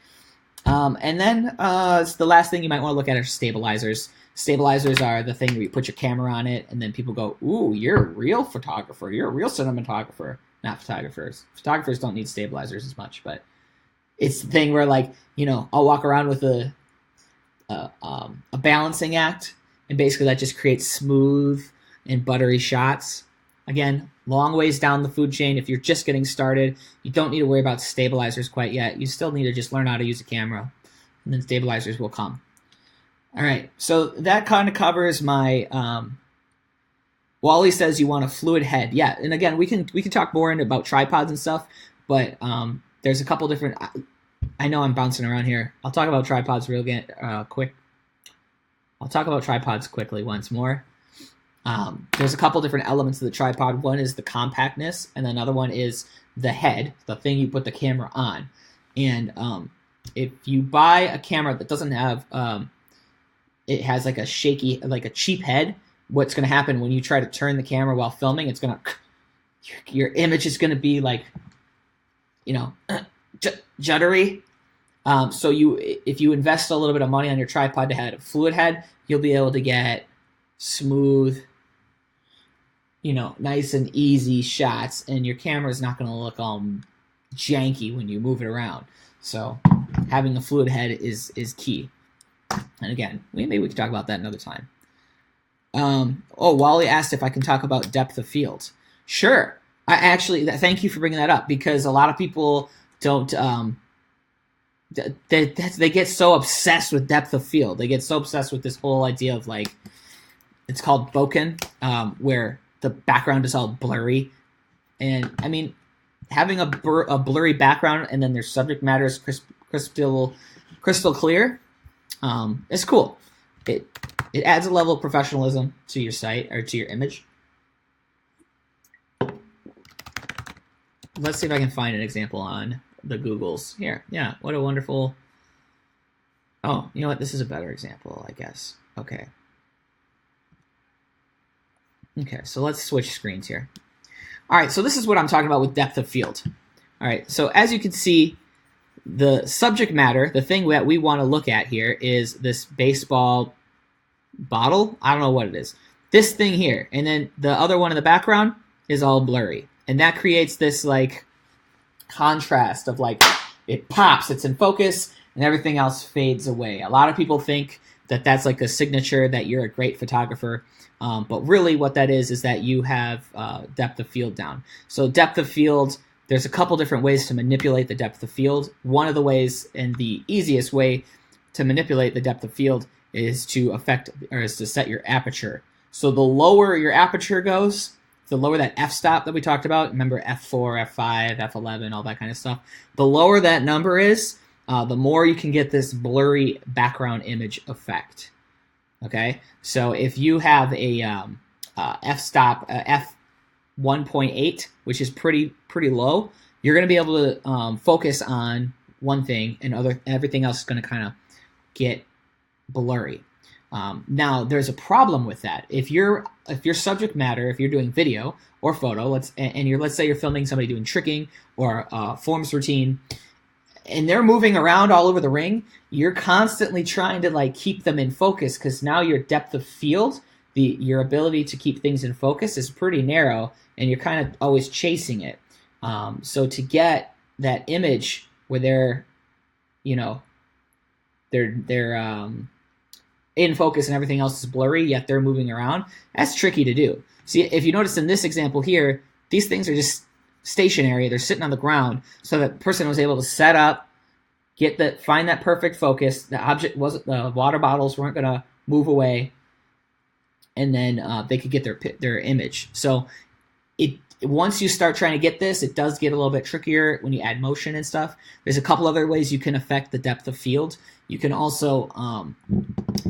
And then the last thing you might want to look at are stabilizers. Stabilizers are the thing where you put your camera on it, and then people go, ooh, you're a real photographer. You're a real cinematographer. Not photographers. Photographers don't need stabilizers as much, but it's the thing where, like, you know, I'll walk around with a balancing act, and basically that just creates smooth and buttery shots. Again, long ways down the food chain. If you're just getting started, you don't need to worry about stabilizers quite yet. You still need to just learn how to use a camera, and then stabilizers will come. All right, so that kind of covers my. Wally says you want a fluid head. Yeah, and again, we can talk more about tripods and stuff, but there's a couple different. I know I'm bouncing around here. I'll talk about tripods quick. I'll talk about tripods quickly once more. There's a couple different elements of the tripod. One is the compactness, and another one is the head, the thing you put the camera on. And if you buy a camera that doesn't have, it has like a shaky, like a cheap head, what's going to happen when you try to turn the camera while filming, it's going to, your image is going to be like, you know, juddery. So if you invest a little bit of money on your tripod to have a fluid head, you'll be able to get smooth, you know, nice and easy shots, and your camera is not going to look all janky when you move it around. So having a fluid head is key. And again, maybe we can talk about that another time. Wally asked if I can talk about depth of field. Sure. I actually, thank you for bringing that up, because a lot of people don't, they get so obsessed with depth of field. They get so obsessed with this whole idea of, like, it's called bokeh, where the background is all blurry. And I mean, having a blurry background and then their subject matter is crystal clear, is cool. It adds a level of professionalism to your site or to your image. Let's see if I can find an example on the Googles here. Yeah, what a wonderful. Oh, you know what? This is a better example, I guess. Okay. Okay, so let's switch screens here. All right, so this is what I'm talking about with depth of field. All right, so as you can see, the subject matter, the thing that we want to look at here is this baseball bottle. I don't know what it is. This thing here, and then the other one in the background is all blurry. And that creates this, like, contrast of, like, it pops, it's in focus, and everything else fades away. A lot of people think that that's like a signature that you're a great photographer. But really what that is that you have depth of field down. So depth of field, there's a couple different ways to manipulate the depth of field. One of the ways, and the easiest way to manipulate the depth of field, is to set your aperture. So the lower your aperture goes, the lower that f-stop that we talked about, remember f4, f5, f11, all that kind of stuff, the lower that number is, the more you can get this blurry background image effect. Okay, so if you have a f-stop f1.8, which is pretty low, you're going to be able to focus on one thing, and everything else is going to kind of get blurry. Now, there's a problem with that. If your subject matter, if you're doing video or photo, let's say you're filming somebody doing tricking or forms routine, and they're moving around all over the ring, you're constantly trying to, like, keep them in focus, because now your depth of field, your ability to keep things in focus, is pretty narrow, and you're kind of always chasing it. So to get that image where they're in focus and everything else is blurry, yet they're moving around, that's tricky to do. See, if you notice in this example here, these things are just stationary. They're sitting on the ground, so that person was able to set up, find that perfect focus. The water bottles weren't going to move away, and then they could get their image. So once you start trying to get this, it does get a little bit trickier when you add motion and stuff. There's a couple other ways you can affect the depth of field. You can also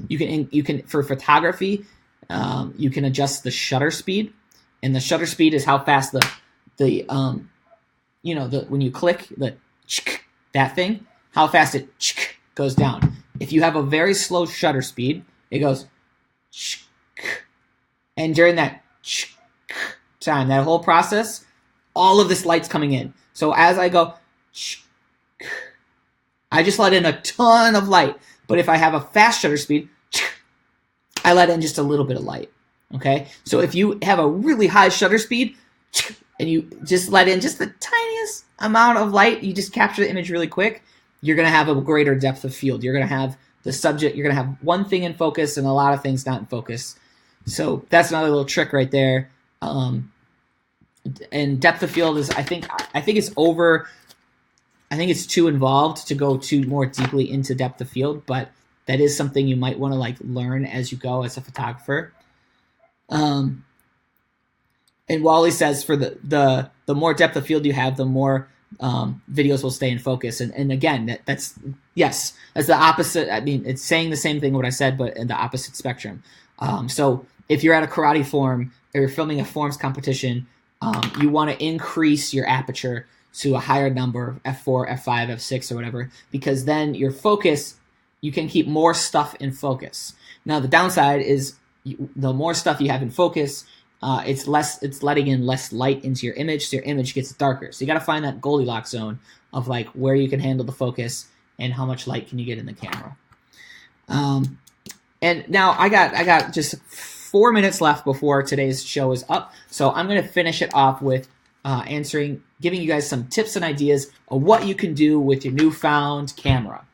you can for photography, you can adjust the shutter speed, and the shutter speed is how fast when you click that thing, how fast it goes down. If you have a very slow shutter speed, it goes, and during that time, that whole process, all of this light's coming in. So as I go, I just let in a ton of light. But if I have a fast shutter speed, I let in just a little bit of light. Okay? So if you have a really high shutter speed, and you just let in just the tiniest amount of light, you just capture the image really quick, you're going to have a greater depth of field. You're going to have the subject, you're going to have one thing in focus and a lot of things not in focus. So that's another little trick right there. And depth of field is, I think it's too involved to go too more deeply into depth of field, but that is something you might want to like learn as you go as a photographer. And Wally says for the more depth of field you have, the more videos will stay in focus. And again, that's the opposite. I mean, it's saying the same thing what I said, but in the opposite spectrum. So if you're at a karate form or you're filming a forms competition, you want to increase your aperture to a higher number, f4, f5, f6, or whatever, because then your focus, you can keep more stuff in focus. Now, the downside is the more stuff you have in focus, it's letting in less light into your image, so your image gets darker. So you got to find that Goldilocks zone of like where you can handle the focus and how much light can you get in the camera. And now I got just 4 minutes left before today's show is up, so I'm going to finish it off with giving you guys some tips and ideas of what you can do with your newfound camera.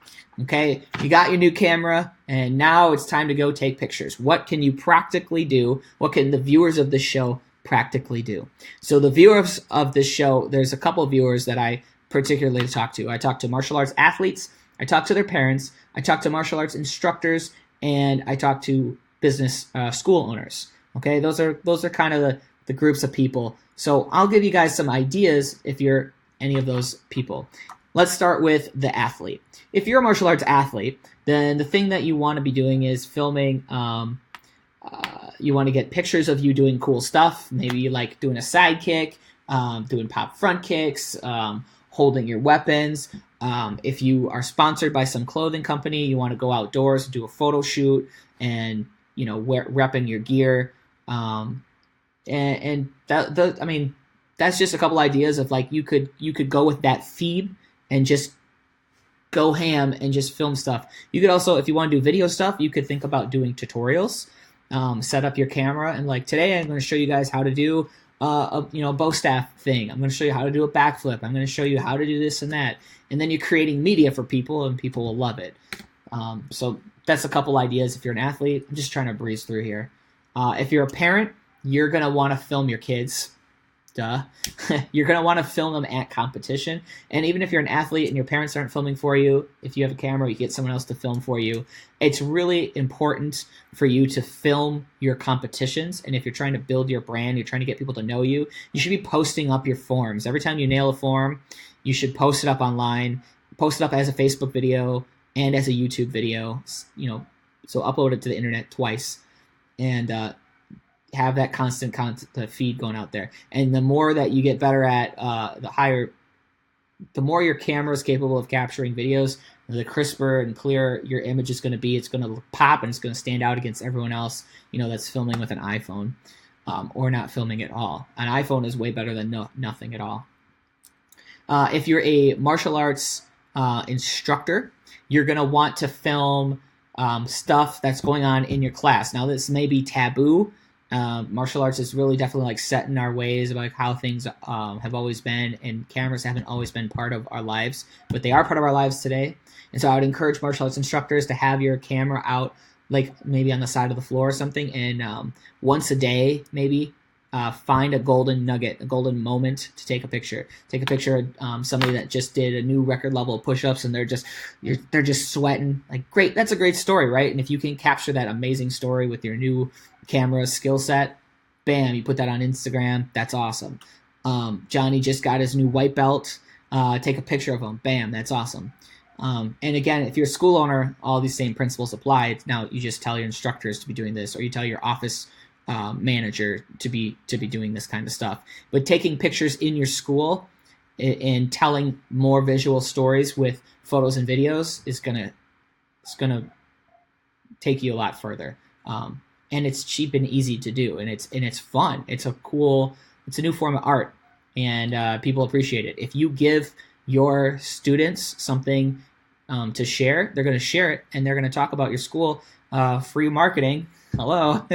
Okay, you got your new camera, and now it's time to go take pictures. What can you practically do? What can the viewers of this show practically do? So the viewers of this show, there's a couple of viewers that I particularly talk to. I talk to martial arts athletes, I talk to their parents, I talk to martial arts instructors, and I talk to business school owners. Okay, those are kind of the groups of people. So I'll give you guys some ideas if you're any of those people. Let's start with the athlete. If you're a martial arts athlete, then the thing that you want to be doing is filming. You want to get pictures of you doing cool stuff. Maybe like doing a side kick, doing pop front kicks, holding your weapons. If you are sponsored by some clothing company, you want to go outdoors and do a photo shoot and repping your gear. That's just a couple ideas of like you could go with that theme and just go ham and just film stuff. You could also, if you want to do video stuff, you could think about doing tutorials. Set up your camera and like today I'm going to show you guys how to do a bow staff thing. I'm going to show you how to do a backflip. I'm going to show you how to do this and that. And then you're creating media for people and people will love it. So that's a couple ideas if you're an athlete. I'm just trying to breeze through here. If you're a parent, you're going to want to film your kids. Duh. You're going to want to film them at competition. And even if you're an athlete and your parents aren't filming for you, if you have a camera, you get someone else to film for you. It's really important for you to film your competitions. And if you're trying to build your brand, you're trying to get people to know you, you should be posting up your forms. Every time you nail a form, you should post it up online, post it up as a Facebook video and as a YouTube video, so upload it to the internet twice and have that constant feed going out there. And the more that you get better at, the more your camera is capable of capturing videos, the crisper and clearer your image is going to be. It's going to pop and it's going to stand out against everyone else, that's filming with an iPhone or not filming at all. An iPhone is way better than nothing at all. If you're a martial arts instructor, you're going to want to film stuff that's going on in your class. Now, this may be taboo. Martial arts is really definitely like set in our ways about how things have always been, and cameras haven't always been part of our lives, but they are part of our lives today. And so I would encourage martial arts instructors to have your camera out, like maybe on the side of the floor or something, and once a day maybe find a golden nugget, a golden moment to take a picture. Take a picture of somebody that just did a new record level of push-ups and they're just sweating. Like, great, that's a great story, right? And if you can capture that amazing story with your new camera skill set, bam, you put that on Instagram. That's awesome. Johnny just got his new white belt. Take a picture of him. Bam, that's awesome. And again, if you're a school owner, all these same principles apply. Now you just tell your instructors to be doing this, or you tell your office manager to be doing this kind of stuff. But taking pictures in your school and telling more visual stories with photos and videos is gonna take you a lot further. And it's cheap and easy to do, and it's fun. It's a new form of art, and people appreciate it. If you give your students something to share, they're going to share it, and they're going to talk about your school. Free marketing, hello,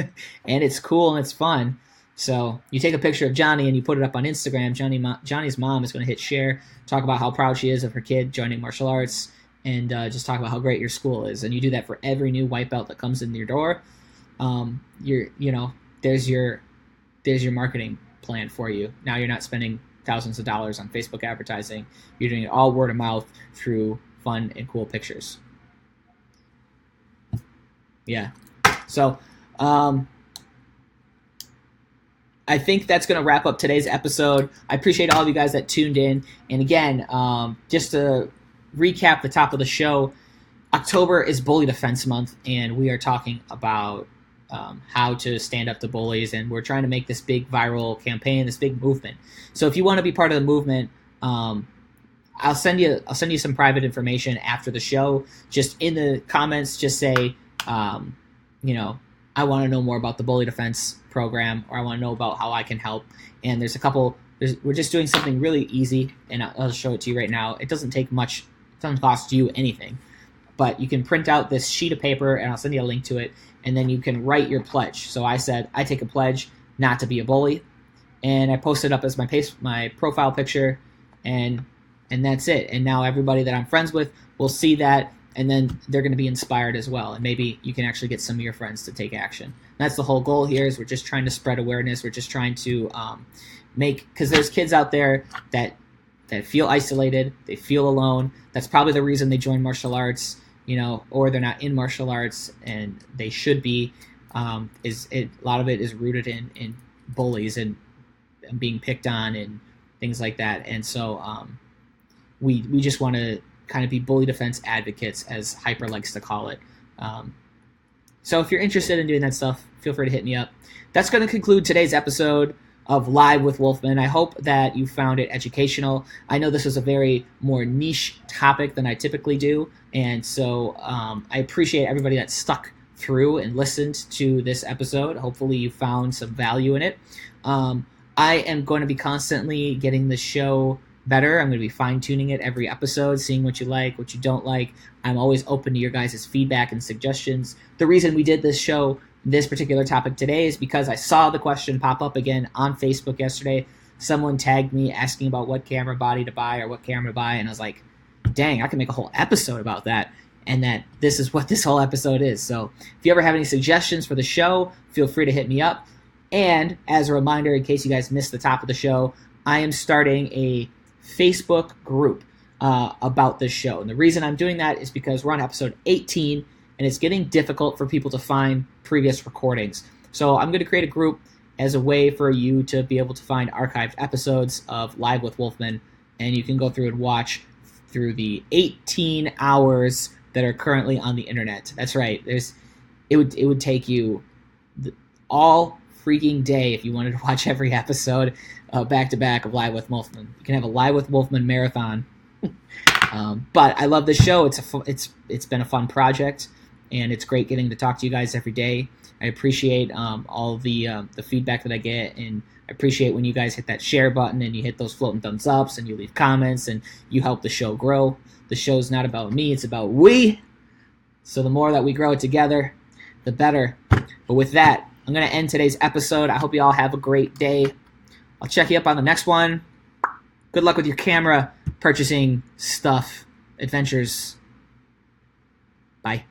and it's cool and it's fun. So you take a picture of Johnny and you put it up on Instagram. Johnny's mom is going to hit share, talk about how proud she is of her kid joining martial arts, and just talk about how great your school is. And you do that for every new white belt that comes in your door. There's your marketing plan for you. Now you're not spending thousands of dollars on Facebook advertising. You're doing it all word of mouth through fun and cool pictures. Yeah. So I think that's going to wrap up today's episode. I appreciate all of you guys that tuned in. And again, just to recap the top of the show, October is Bully Defense Month, and we are talking about how to stand up to bullies, and we're trying to make this big viral campaign, this big movement. So if you want to be part of the movement, I'll send you some private information after the show. Just in the comments, just say, I want to know more about the bully defense program, or I want to know about how I can help. And we're just doing something really easy, and I'll show it to you right now. It doesn't take much. It doesn't cost you anything, but you can print out this sheet of paper, and I'll send you a link to it, and then you can write your pledge. So I said, I take a pledge not to be a bully, and I posted up as my profile picture, and that's it. And now everybody that I'm friends with will see that, and then they're going to be inspired as well. And maybe you can actually get some of your friends to take action. That's the whole goal here, is we're just trying to spread awareness. We're just trying to because there's kids out there that feel isolated, they feel alone. That's probably the reason they join martial arts, or they're not in martial arts, and they should be. A lot of it is rooted in bullies and being picked on and things like that. And so we just want to kind of be bully defense advocates, as Hyper likes to call it. So if you're interested in doing that stuff, feel free to hit me up. That's going to conclude today's episode of Live with Wolfman. I hope that you found it educational. I know this was a very more niche topic than I typically do, and so I appreciate everybody that stuck through and listened to this episode. Hopefully you found some value in it. I am going to be constantly getting the show better. I'm going to be fine-tuning it every episode, seeing what you like, what you don't like. I'm always open to your guys' feedback and suggestions. The reason we did this particular topic today is because I saw the question pop up again on Facebook yesterday. Someone tagged me asking about what camera body to buy or what camera to buy, and I was like, dang, I can make a whole episode about that, and that this is what this whole episode is. So if you ever have any suggestions for the show, feel free to hit me up. And as a reminder, in case you guys missed the top of the show, I am starting a Facebook group about this show. And the reason I'm doing that is because we're on episode 18, and it's getting difficult for people to find previous recordings. So I'm going to create a group as a way for you to be able to find archived episodes of Live with Wolfman, and you can go through and watch through the 18 hours that are currently on the internet. That's right. It would take you all freaking day if you wanted to watch every episode back to back of Live with Wolfman. You can have a Live with Wolfman marathon. But I love this show. It's been a fun project, and it's great getting to talk to you guys every day. I appreciate all the feedback that I get, and I appreciate when you guys hit that share button and you hit those floating thumbs ups and you leave comments and you help the show grow. The show's not about me, it's about we. So the more that we grow it together, the better. But with that, I'm going to end today's episode. I hope you all have a great day. I'll check you up on the next one. Good luck with your camera purchasing stuff, adventures. Bye.